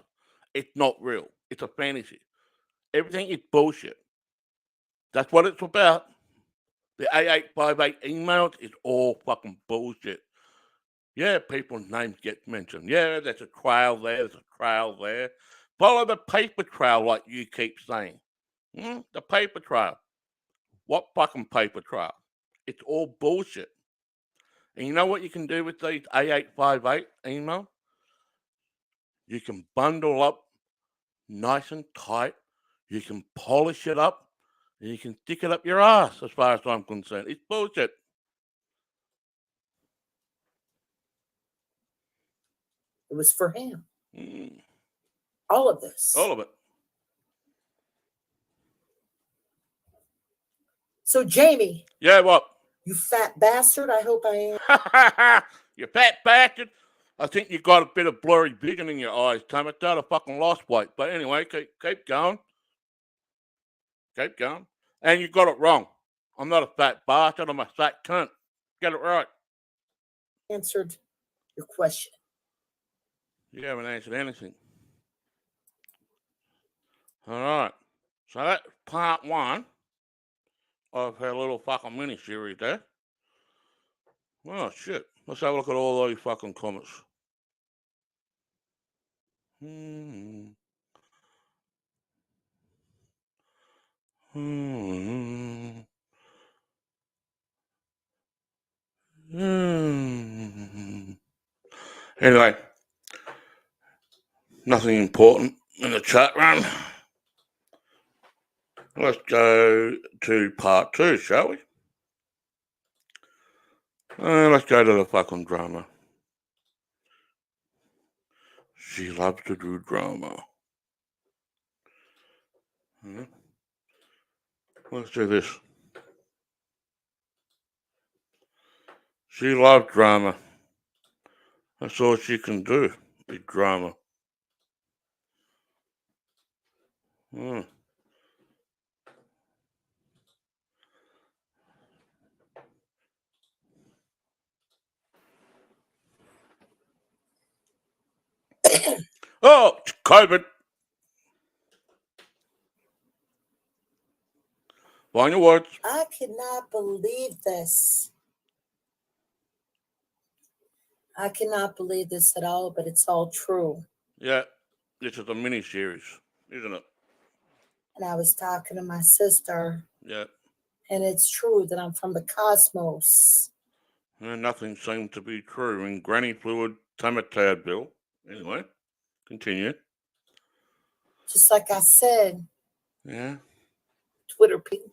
It's not real. It's a fantasy. Everything is bullshit. That's what it's about. The 8858 emails is all fucking bullshit. Yeah, people's names get mentioned. Yeah, there's a trail there. There's a trail there. Follow the paper trail, like you keep saying. The paper trail. What fucking paper trail? It's all bullshit. And you know what you can do with these A858 emails? You can bundle up nice and tight. You can polish it up. And you can stick it up your ass, as far as I'm concerned. It's bullshit. It was for him. All of this. All of it. So, Jamie. Yeah, what? You fat bastard. I hope I am. You fat bastard. I think you got a bit of blurry vision in your eyes, Tamatard. I fucking lost weight. But anyway, keep going. Keep going. And you got it wrong. I'm not a fat bastard. I'm a fat cunt. Get it right. Answered your question. You haven't answered anything. All right. So that's part one of her little fucking mini series there. Oh, shit. Let's have a look at all those fucking comments. Hmm. Hmm. Hmm. Anyway, nothing important in the chat room. Let's go to part two, shall we? Let's go to the fucking drama. She loves to do drama. Let's do this. She loves drama. That's all she can do, is drama. Hmm. Oh, it's COVID. Find your words. I cannot believe this. I cannot believe this at all, but it's all true. Yeah, this is a mini series, isn't it? And I was talking to my sister, Yeah. and it's true that I'm from the cosmos. And nothing seemed to be true in Granny Fluid Tamatard Bill. Anyway, continue. Just like I said, Yeah. Twitter people.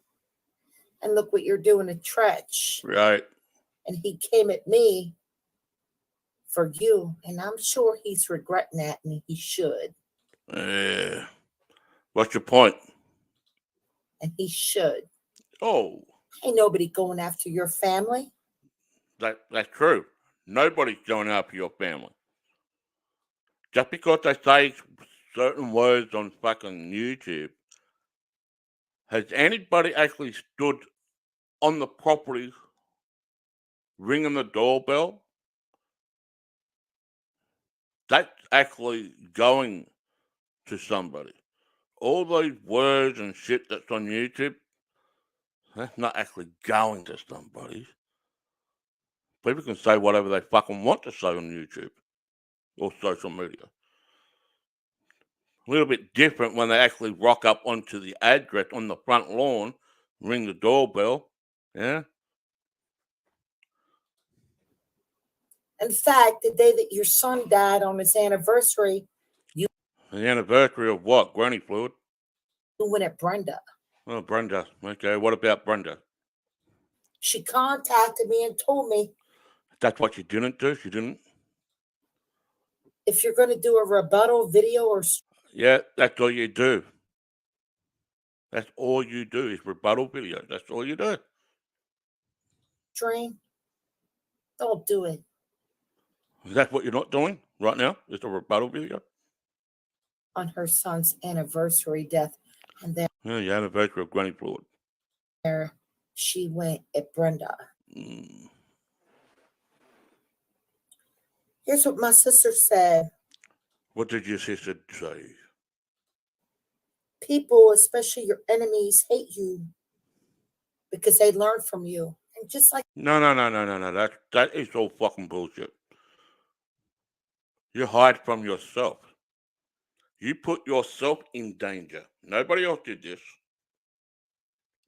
And look what you're doing to Tretch. Right. And he came at me for you, and I'm sure he's regretting that, and he should. Yeah. What's your point? And he should. Oh, Ain't nobody going after your family. that's true. Nobody's going after your family. Just because they say certain words on fucking YouTube, has anybody actually stood on the property ringing the doorbell? That's actually going to somebody. All those words and shit that's on YouTube, that's not actually going to somebody. People can say whatever they fucking want to say on YouTube or social media. A little bit different when they actually rock up onto the address on the front lawn, ring the doorbell. Yeah. In fact, the day that your son died on his anniversary, you The anniversary of what? Granny Fluid? went at Brenda. Oh, Brenda. Okay, what about Brenda? She contacted me and told me, That's what you didn't do? She didn't? if you're going to do a rebuttal video or Yeah, that's all you do. That's all you do is rebuttal videos. That's all you do. stream, don't do it. Is that what you're not doing right now? Just a rebuttal video? On her son's anniversary death. And then Yeah, the anniversary of Granny Fluid. there she went at Brenda. Mm. Here's what my sister said. What did your sister say? People, especially your enemies, hate you because they learn from you. And just like No. That is all fucking bullshit. You hide from yourself. You put yourself in danger. Nobody else did this.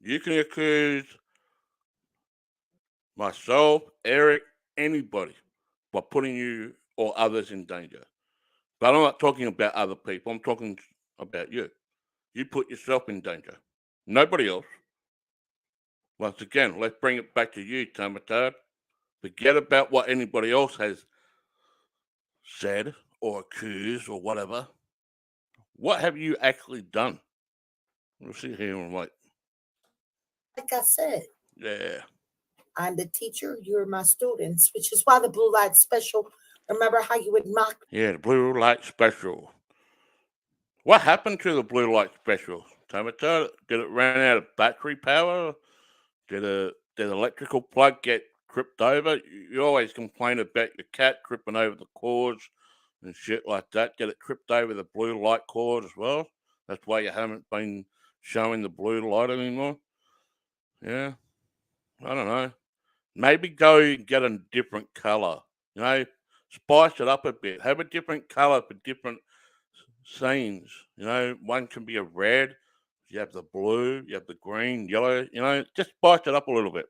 You can accuse myself, Eric, anybody by putting you or others in danger. But I'm not talking about other people. I'm talking about you. You put yourself in danger. Nobody else. Once again, let's bring it back to you, Tamatard. Forget about what anybody else has said or accused or whatever. What have you actually done? We'll sit here and wait. I said, Yeah. I'm the teacher, you're my students, which is why the blue light special. Remember how you would mock? Yeah, the blue light special. What happened to the blue light special? Tamatard? Did it run out of battery power? Did the electrical plug get tripped over? You always complain about your cat tripping over the cords and shit like that. Get it tripped over the blue light cord as well? That's why you haven't been showing the blue light anymore? Yeah, I don't know. Maybe go and get a different color. You know, spice it up a bit. Have a different color for different scenes. You know, one can be a red. You have the blue. You have the green, yellow. You know, just spice it up a little bit.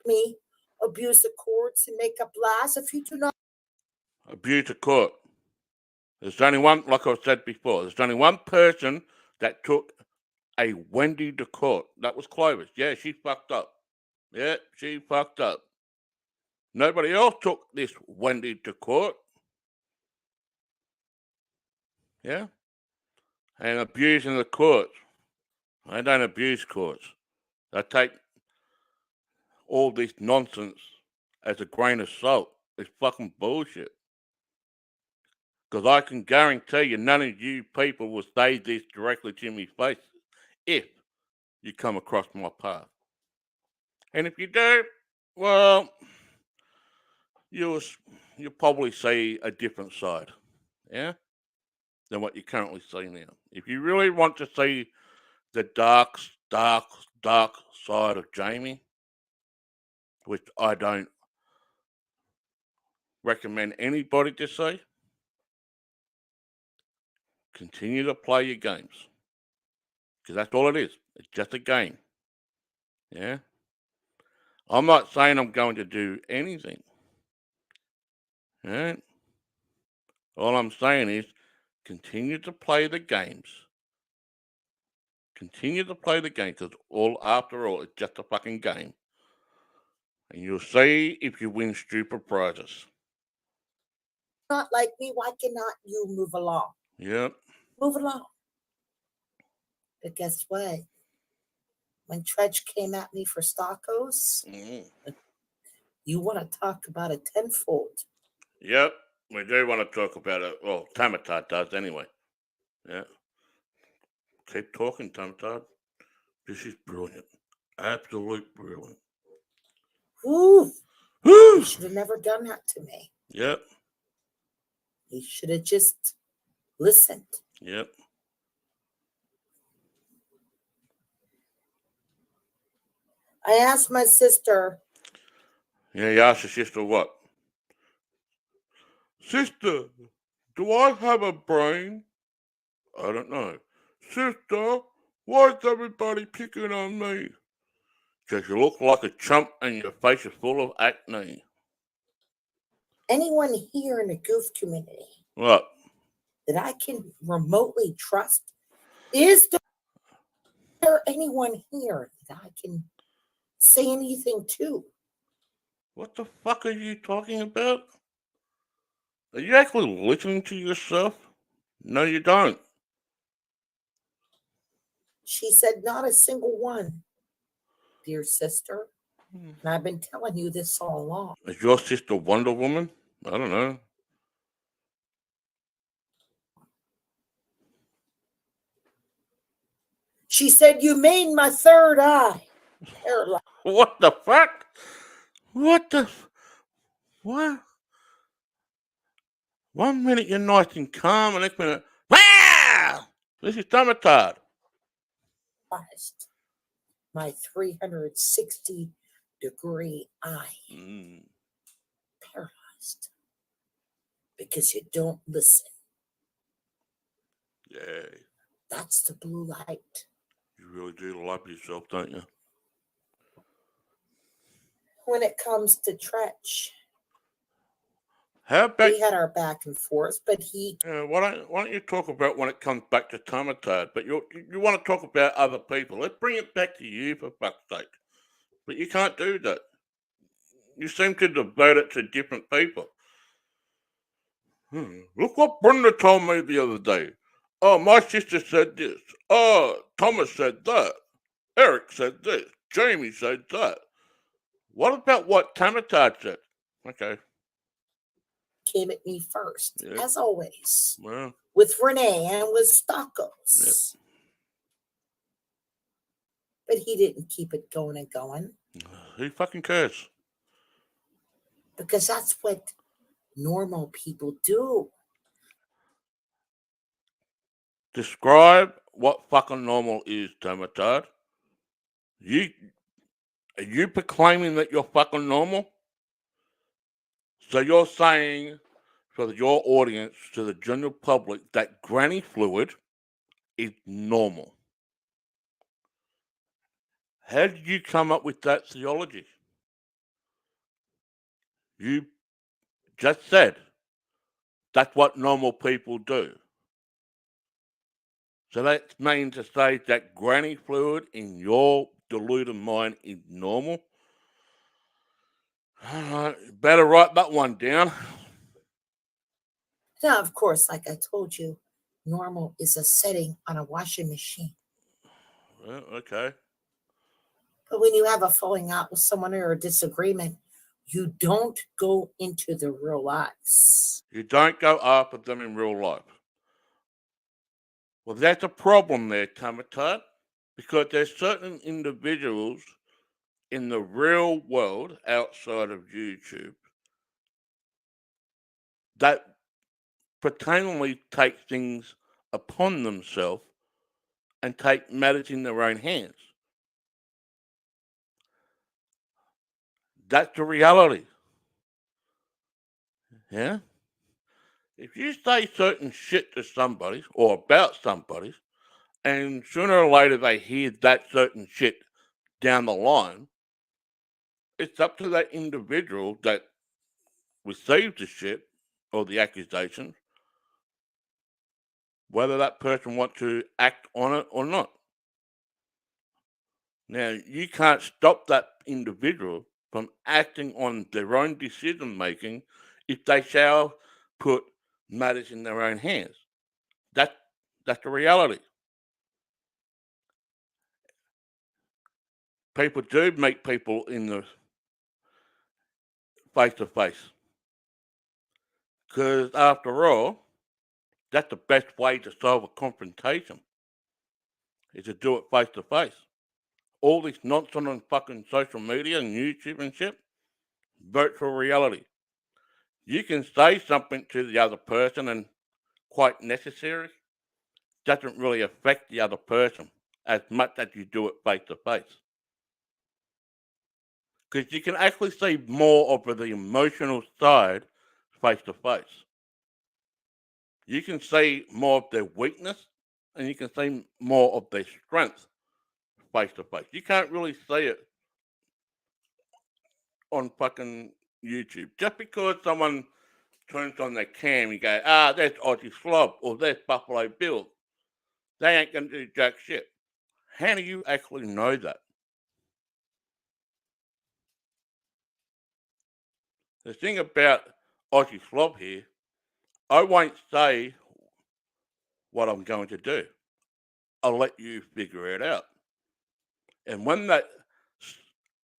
Me abuse the cords and make a blast. If you do not Abuse the court. There's only one, like I said before. There's only one person that took a Wendy to court. That was Clovis. Yeah, she fucked up. Yeah, she fucked up. Nobody else took this Wendy to court. Yeah, and abusing the courts. I don't abuse courts. I take all this nonsense as a grain of salt. It's fucking bullshit. Because I can guarantee you none of you people will say this directly to me face if you come across my path. And if you do, well, you'll, you'll probably see a different side, yeah, than what you currently see now. If you really want to see the dark side of Jamie, which I don't recommend anybody to see, continue to play your games. Because that's all it is. It's just a game. Yeah? I'm not saying I'm going to do anything. Yeah? All I'm saying is continue to play the games. Continue to play the game because after all, it's just a fucking game. And you'll see if you win stupid prizes. not like me, why cannot you move along? Yep. Move along. But guess what? When Tredge came at me for Stockos, you want to talk about a tenfold. Yep. We do want to talk about it. Well, Tamatard does anyway. Yeah. Keep talking, Tamatard. This is brilliant. Absolute brilliant. Ooh, he should have never done that to me. Yep. He should have just listened. Yep. I asked my sister. Yeah, you asked your sister what? Sister, do I have a brain? I don't know. Sister, why is everybody picking on me? Because you look like a chump and your face is full of acne. Anyone here in the goof community What? that I can remotely trust? Is there anyone here that I can say anything to? What the fuck are you talking about? Are you actually listening to yourself? No, you don't. She said, not a single one, dear sister. And I've been telling you this all along. Is your sister Wonder Woman? I don't know. She said, you made my third eye paralyzed. What the fuck? What the? What? 1 minute you're nice and calm, and next minute, wow! This is Tamatard. My 360-degree eye paralyzed because you don't listen. Yeah. That's the blue light. You really do love yourself, don't you? When it comes to Tretch, How about we had our back and forth, but he. why don't you talk about when it comes back to Tamatard? But you want to talk about other people. Let's bring it back to you for fuck's sake. But you can't do that. You seem to devote it to different people. Look what Brenda told me the other day. Oh, my sister said this. Oh, Thomas said that. Eric said this. Jamie said that. What about what Tamatard said? Okay. Came at me first, Yep. as always, Well, with Renee and with Stockos. yep. But he didn't keep it going and going. Who fucking cares? Because that's what normal people do. Describe what fucking normal is, Tamatard. Are you proclaiming that you're fucking normal? So you're saying for your audience, to the general public, that granny fluid is normal. How did you come up with that theology? You just said that's what normal people do. So that means to say that granny fluid in your deluded mind is normal? Better write that one down. Now, of course, like I told you, normal is a setting on a washing machine. Well, okay. But when you have a falling out with someone or a disagreement, you don't go into the real lives. You don't go after them in real life. Well, that's a problem there, Tamatard, because there's certain individuals in the real world outside of YouTube that pretendingly take things upon themselves and take matters in their own hands. That's the reality. Yeah? If you say certain shit to somebody or about somebody, and sooner or later they hear that certain shit down the line, it's up to that individual that received the shit or the accusation whether that person wants to act on it or not. Now, you can't stop that individual from acting on their own decision making if they shall put matters in their own hands. That's the reality. People do meet people in the face to face because, after all, that's the best way to solve a confrontation is to do it face to face. All this nonsense on fucking social media and YouTube and shit, virtual reality. You can say something to the other person and quite necessary, doesn't really affect the other person as much as you do it face to face. Because you can actually see more of the emotional side face to face. You can see more of their weakness and you can see more of their strength face to face. You can't really see it on fucking YouTube. Just because someone turns on their cam, you go, there's Aussie Slob or there's Buffalo Bill. They ain't going to do jack shit. How do you actually know that? The thing about Aussie Slob here, I won't say what I'm going to do. I'll let you figure it out. And when that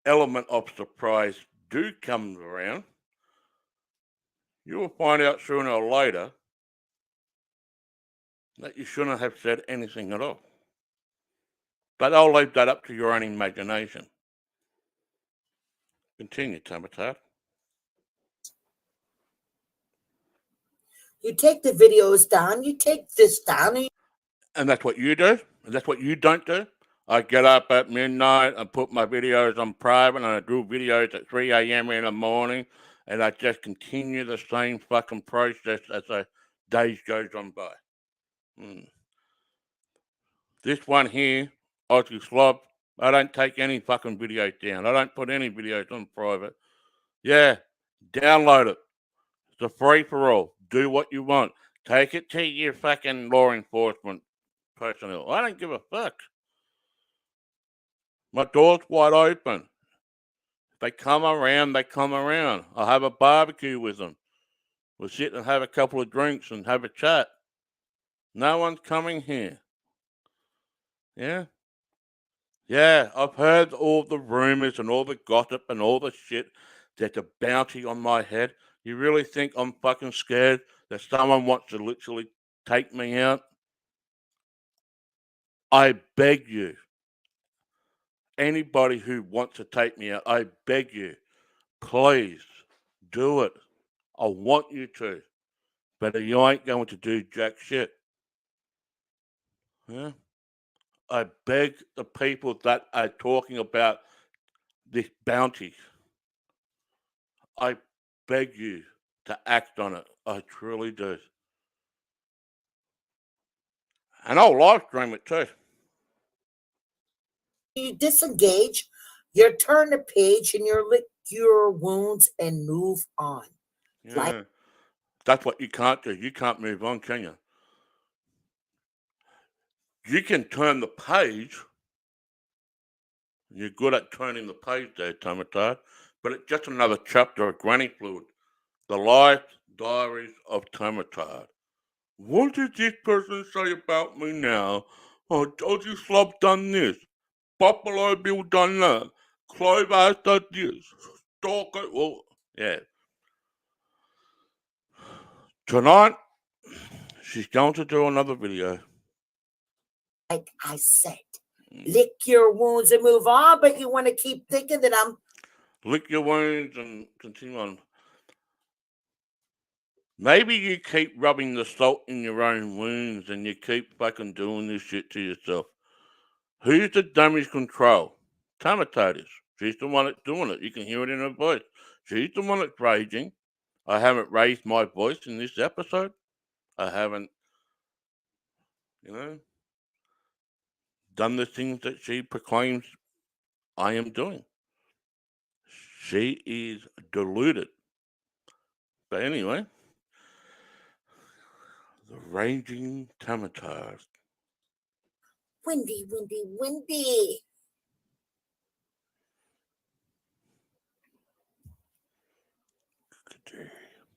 element of surprise do come around, you will find out sooner or later that you shouldn't have said anything at all. But I'll leave that up to your own imagination. Continue, Tamatard. You take the videos down, you take this down. And that's what you do? And that's what you don't do? I get up at midnight, I put my videos on private, and I do videos at 3 a.m. in the morning, and I just continue the same fucking process as the days goes on by. This one here, Aussie Slob, I don't take any fucking videos down. I don't put any videos on private. Yeah, download it. It's a free for all. Do what you want. Take it to your fucking law enforcement personnel. I don't give a fuck. My door's wide open. If they come around, they come around. I'll have a barbecue with them. We'll sit and have a couple of drinks and have a chat. No one's coming here. Yeah? Yeah, I've heard all the rumors and all the gossip and all the shit. There's a bounty on my head. You really think I'm fucking scared that someone wants to literally take me out? I beg you, anybody who wants to take me out, I beg you, please do it. I want you to, but you ain't going to do jack shit. Yeah? I beg the people that are talking about this bounty, I beg you to act on it. I truly do. And I'll live stream it too. You disengage, you turn the page, and you lick your wounds and move on. Yeah. That's what you can't do. You can't move on, can you? You can turn the page. You're good at turning the page there, Tamatard. But it's just another chapter of Granny Fluid. The Life Diaries of Tamatard. What did this person say about me now? Oh, Dodgy Slob done this. Buffalo Bill done that. Clove Ass done this. Stalker. Well, yeah. Tonight, she's going to do another video. Like I said, lick your wounds and move on, but you want to keep thinking that I'm. Lick your wounds and continue on. Maybe you keep rubbing the salt in your own wounds and you keep fucking doing this shit to yourself. Who's the damage control? Tamatard is. She's the one that's doing it. You can hear it in her voice. She's the one that's raging. I haven't raised my voice in this episode. I haven't, you know, done the things that she proclaims I am doing. She is deluded. But anyway, the raging Tamatard. Windy, windy, windy.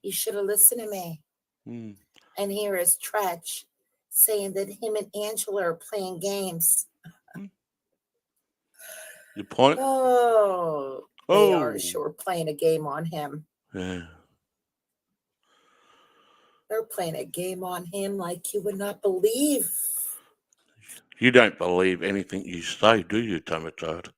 You should have listened to me. And here is Tretch saying that him and Angela are playing games. Your point? Oh, they are sure playing a game on him. Yeah. They're playing a game on him like you would not believe. You don't believe anything you say, do you, Tamatard?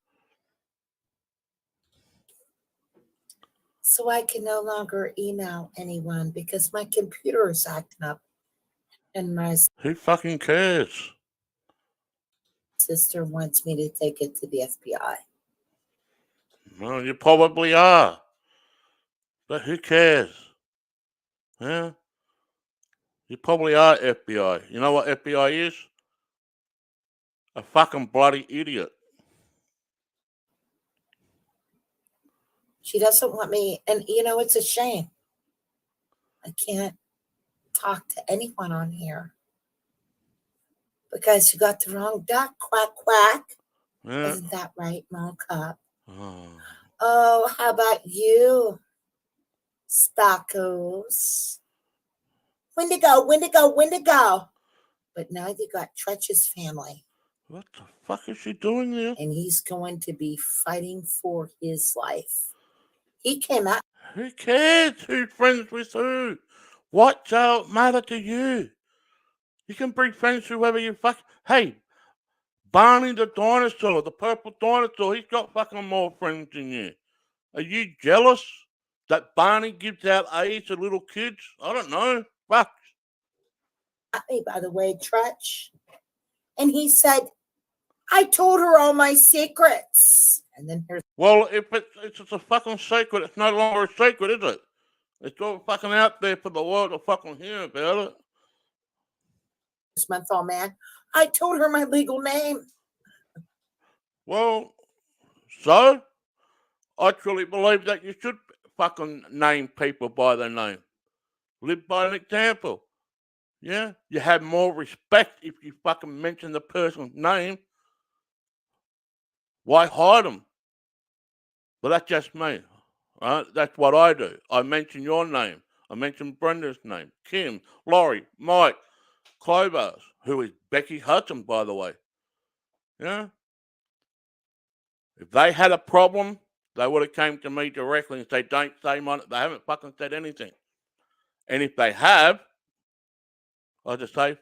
So I can no longer email anyone because my computer is acting up. And my Who fucking cares? sister wants me to take it to the FBI. Well, you probably are. But who cares? Yeah? You probably are FBI. You know what FBI is? A fucking bloody idiot. She doesn't want me, and you know, it's a shame. I can't talk to anyone on here because you got the wrong duck. Quack, quack. Yeah. Isn't that right, Mo Cup? Oh, how about you, Stockos? Wendigo, Wendigo, Wendigo. But now you got Tretch's family. What the fuck is she doing there? And he's going to be fighting for his life. He came out. Who cares who's friends with who? What does it matter to you? You can be friends with whoever you fuck. Hey, Barney the dinosaur, the purple dinosaur, he's got fucking more friends than you. Are you jealous that Barney gives out AIDS to little kids? I don't know. Fuck. Me, by the way, Tretch. And he said, I told her all my secrets. And then here's. Well, if it's a fucking secret, it's no longer a secret, is it? It's all fucking out there for the world to fucking hear about it. This month-old man. I told her my legal name. Well, so I truly believe that you should fucking name people by their name. Live by an example. Yeah? You have more respect if you fucking mention the person's name. Why hide them? But that's just me. Right? That's what I do. I mention your name. I mention Brenda's name. Kim, Laurie, Mike, Clovers, who is Becky Hudson, by the way. Yeah? If they had a problem, they would have came to me directly and said, don't say my... They haven't fucking said anything. And if they have, I just say,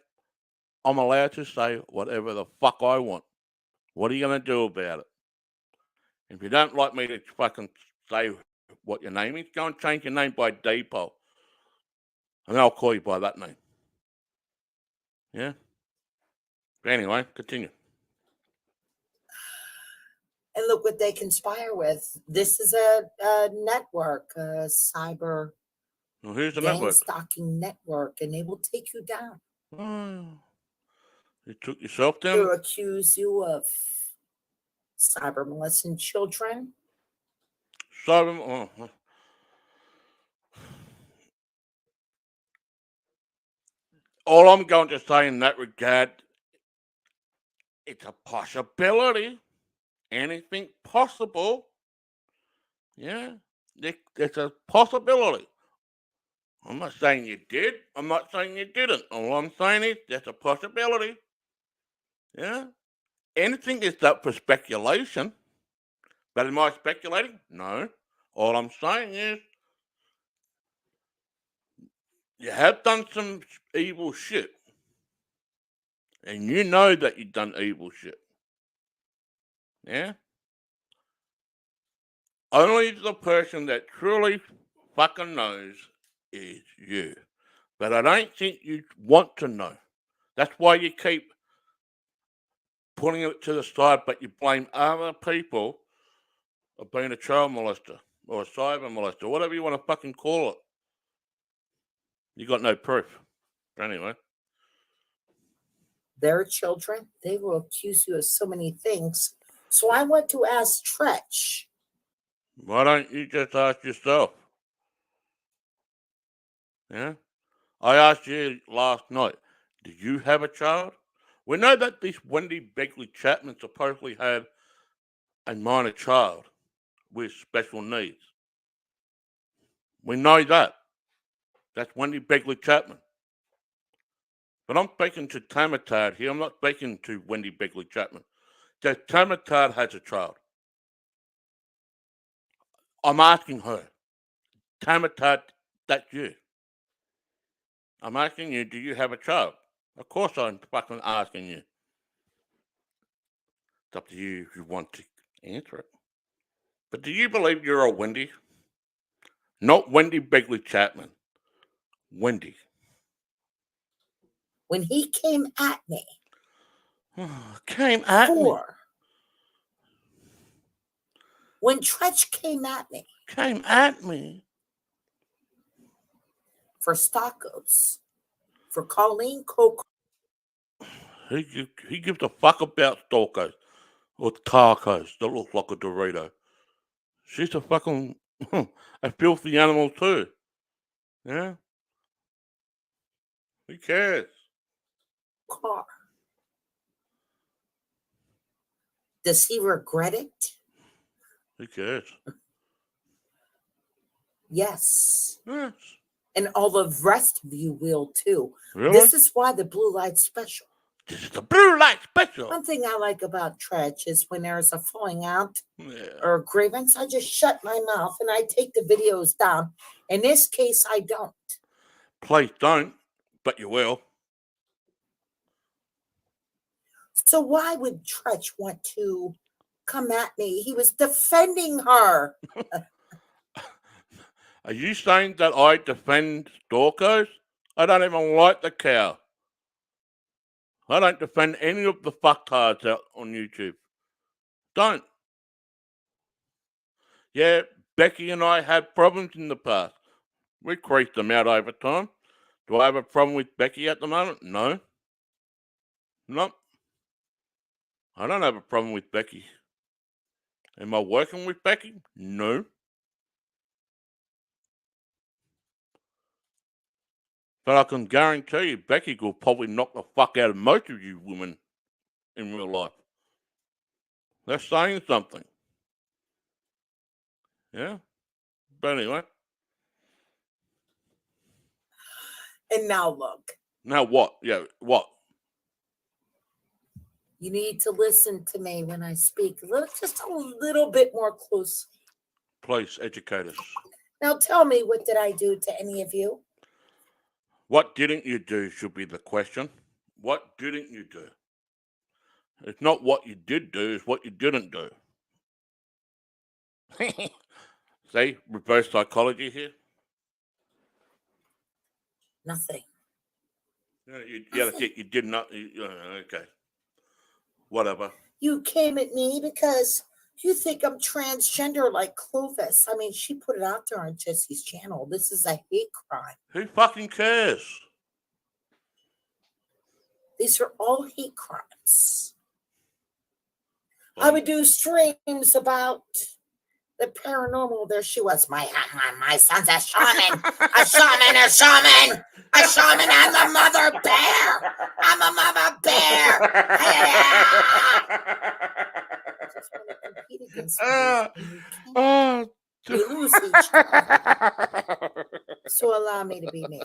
I'm allowed to say whatever the fuck I want. What are you going to do about it? If you don't like me to fucking say what your name is, go and change your name by default. And I'll call you by that name. Yeah? But anyway, continue. And look what they conspire with. This is a network, a cyber Well, here's the gang network. stalking network, and they will take you down. Oh, you took yourself They'll down? accuse you of cyber molesting children. So, all I'm going to say in that regard, it's a possibility. Anything possible. Yeah, it's a possibility. I'm not saying you did. I'm not saying you didn't. All I'm saying is there's a possibility. Yeah. Anything is up for speculation. But am I speculating? No. All I'm saying is you have done some evil shit. And you know that you've done evil shit. Yeah? Only the person that truly fucking knows is you. But I don't think you want to know. That's why you keep putting it to the side, but you blame other people of being a child molester or a cyber molester, whatever you want to fucking call it. You got no proof. Anyway. Their children, they will accuse you of so many things. So I went to ask Tretch. Why don't you just ask yourself? Yeah? I asked you last night, do you have a child? We know that this Wendy Begley Chapman supposedly had a minor child with special needs. We know that. That's Wendy Begley Chapman. But I'm speaking to Tamatard here. I'm not speaking to Wendy Begley Chapman. Does Tamatard has a child? I'm asking her. Tamatard, that's you. I'm asking you, do you have a child? Of course I'm fucking asking you. It's up to you if you want to answer it. But do you believe you're a Wendy? Not Wendy Begley Chapman. Wendy. When he came at me. Came at me. When Tretch came at me. Came at me. For Stockos. For Colleen Coco. He gives a fuck about stalkers or tacos that look like a Dorito. She's a fucking a filthy animal too. Yeah? Who cares? Car. Does he regret it? Who cares? Yes. Yes. And all the rest of you will too. Really? This is why the blue light special. This is the blue light special. One thing I like about Tretch is when there's a falling out or a grievance, I just shut my mouth and I take the videos down. In this case, I don't. Please don't, but you will. So why would Tretch want to come at me? He was defending her. Are you saying that I defend stalkers? I don't even like the cow. I don't defend any of the fucktards out on YouTube. Don't. Yeah, Becky and I had problems in the past. We creased them out over time. Do I have a problem with Becky at the moment? No. Nope. I don't have a problem with Becky. Am I working with Becky? No. But I can guarantee you, Becky will probably knock the fuck out of most of you women in real life. That's saying something. Yeah. But anyway. And now look. Now what? Yeah, what? You need to listen to me when I speak. Just a little bit more closely. Please educate us. Now tell me, what did I do to any of you? What didn't you do should be the question. What didn't you do? It's not what you did do, it's what you didn't do. See, reverse psychology here. Nothing. That's it. You did not. Okay. Whatever. You came at me because you think I'm transgender like Clovis. I mean, she put it out there on Jesse's channel. This is a hate crime. Who fucking cares? These are all hate crimes. I would do streams about the paranormal. There she was. My son's a shaman. A shaman. I'm the mother bear. I'm a mama bear. Just want to compete against me. We lose each time. So allow me to be me.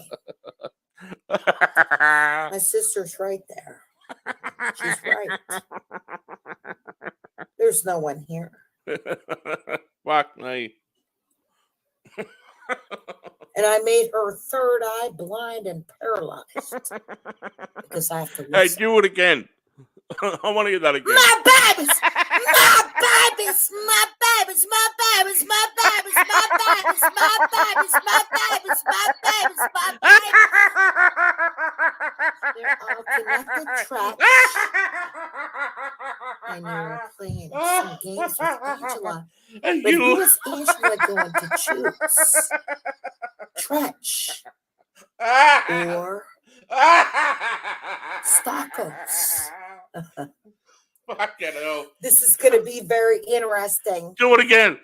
My sister's right there. She's right. There's no one here. Fuck me. And I made her third eye blind and paralyzed because I have to listen. Hey, do it again. I want to hear that again. My babies, my babies, my babies, my babies, my babies, my babies, my babies, my babies, my babies, my babies. They're all connected tracks. And you were playing some games with Angela. But who is Angela going to choose? Tretch or Stockos? Fucking hell. This is going to be very interesting. Do it again.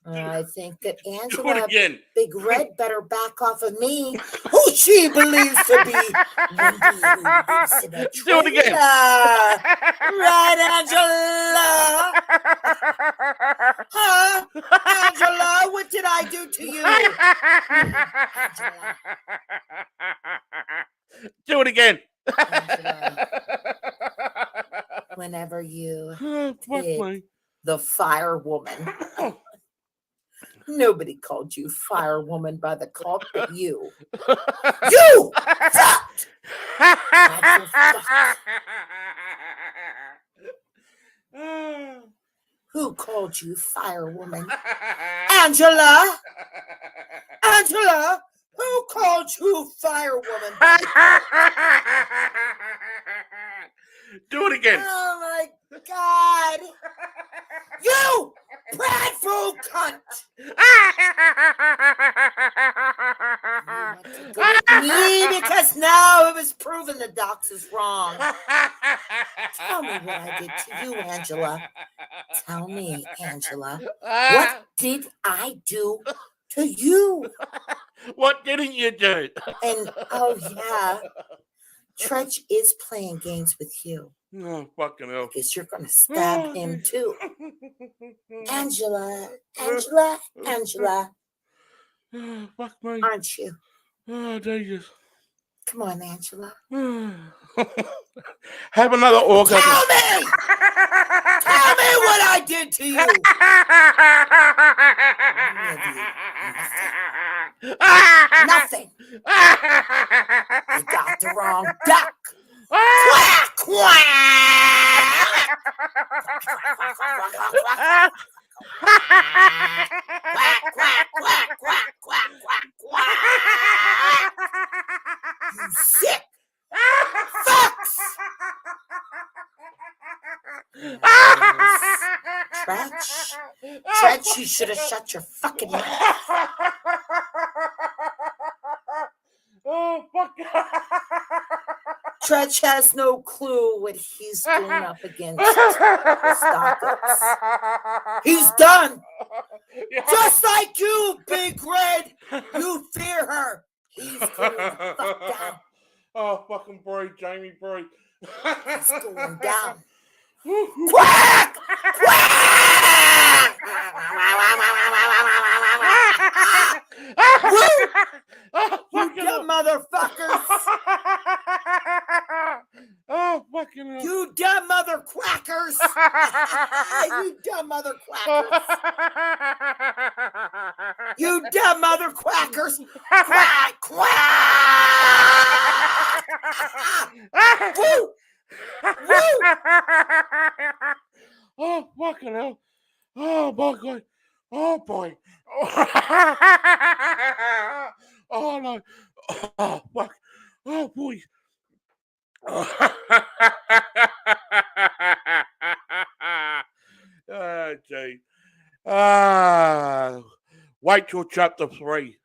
I think that Do it Angela again. Big Red better back off of me, who she believes to be Wendy, who lives in a Do it again. Right, Angela? Huh? Angela, what did I do to you? Angela. Do it again. Angela. Whenever you did the fire woman. Nobody called you fire woman by the cult but you. You fucked! Who called you fire woman? Angela! Angela! Who called you fire woman? Do it again. Oh my God! You prideful cunt! You want to go with me because now it was proven the docs is wrong. Tell me what I did to you, Angela. Tell me, Angela. What did I do to you? What didn't you do? And oh yeah, Tretch is playing games with you. Oh, fucking hell. Because you're going to stab him too. Angela, Angela, Angela. Fuck me. Aren't you? Oh, Jesus. Come on, Angela. Have another orgasm. Tell me! Tell me what I did to you! Nothing. You got the wrong duck. Quack, quack! Quack, quack, quack, quack, quack, quack, quack. You sick fucks! Tretch, you should have shut your fucking mouth. Oh, fuck. Tretch has no clue what he's going up against. The He's done. Just like you, Big Red. You fear her. He's going the fuck down. Oh, fucking breathe, Jamie, breathe. He's going down. Quack! Quack! You dumb motherfuckers! Oh, fucking hell. You dumb mother quackers. You dumb mother quackers. You dumb mother quackers. Quack, quack. Woo! Woo! Oh, fucking hell. Oh, my God. Oh, boy. Oh, no. Oh, fuck. Oh, boy. Oh, gee. Wait till chapter 3.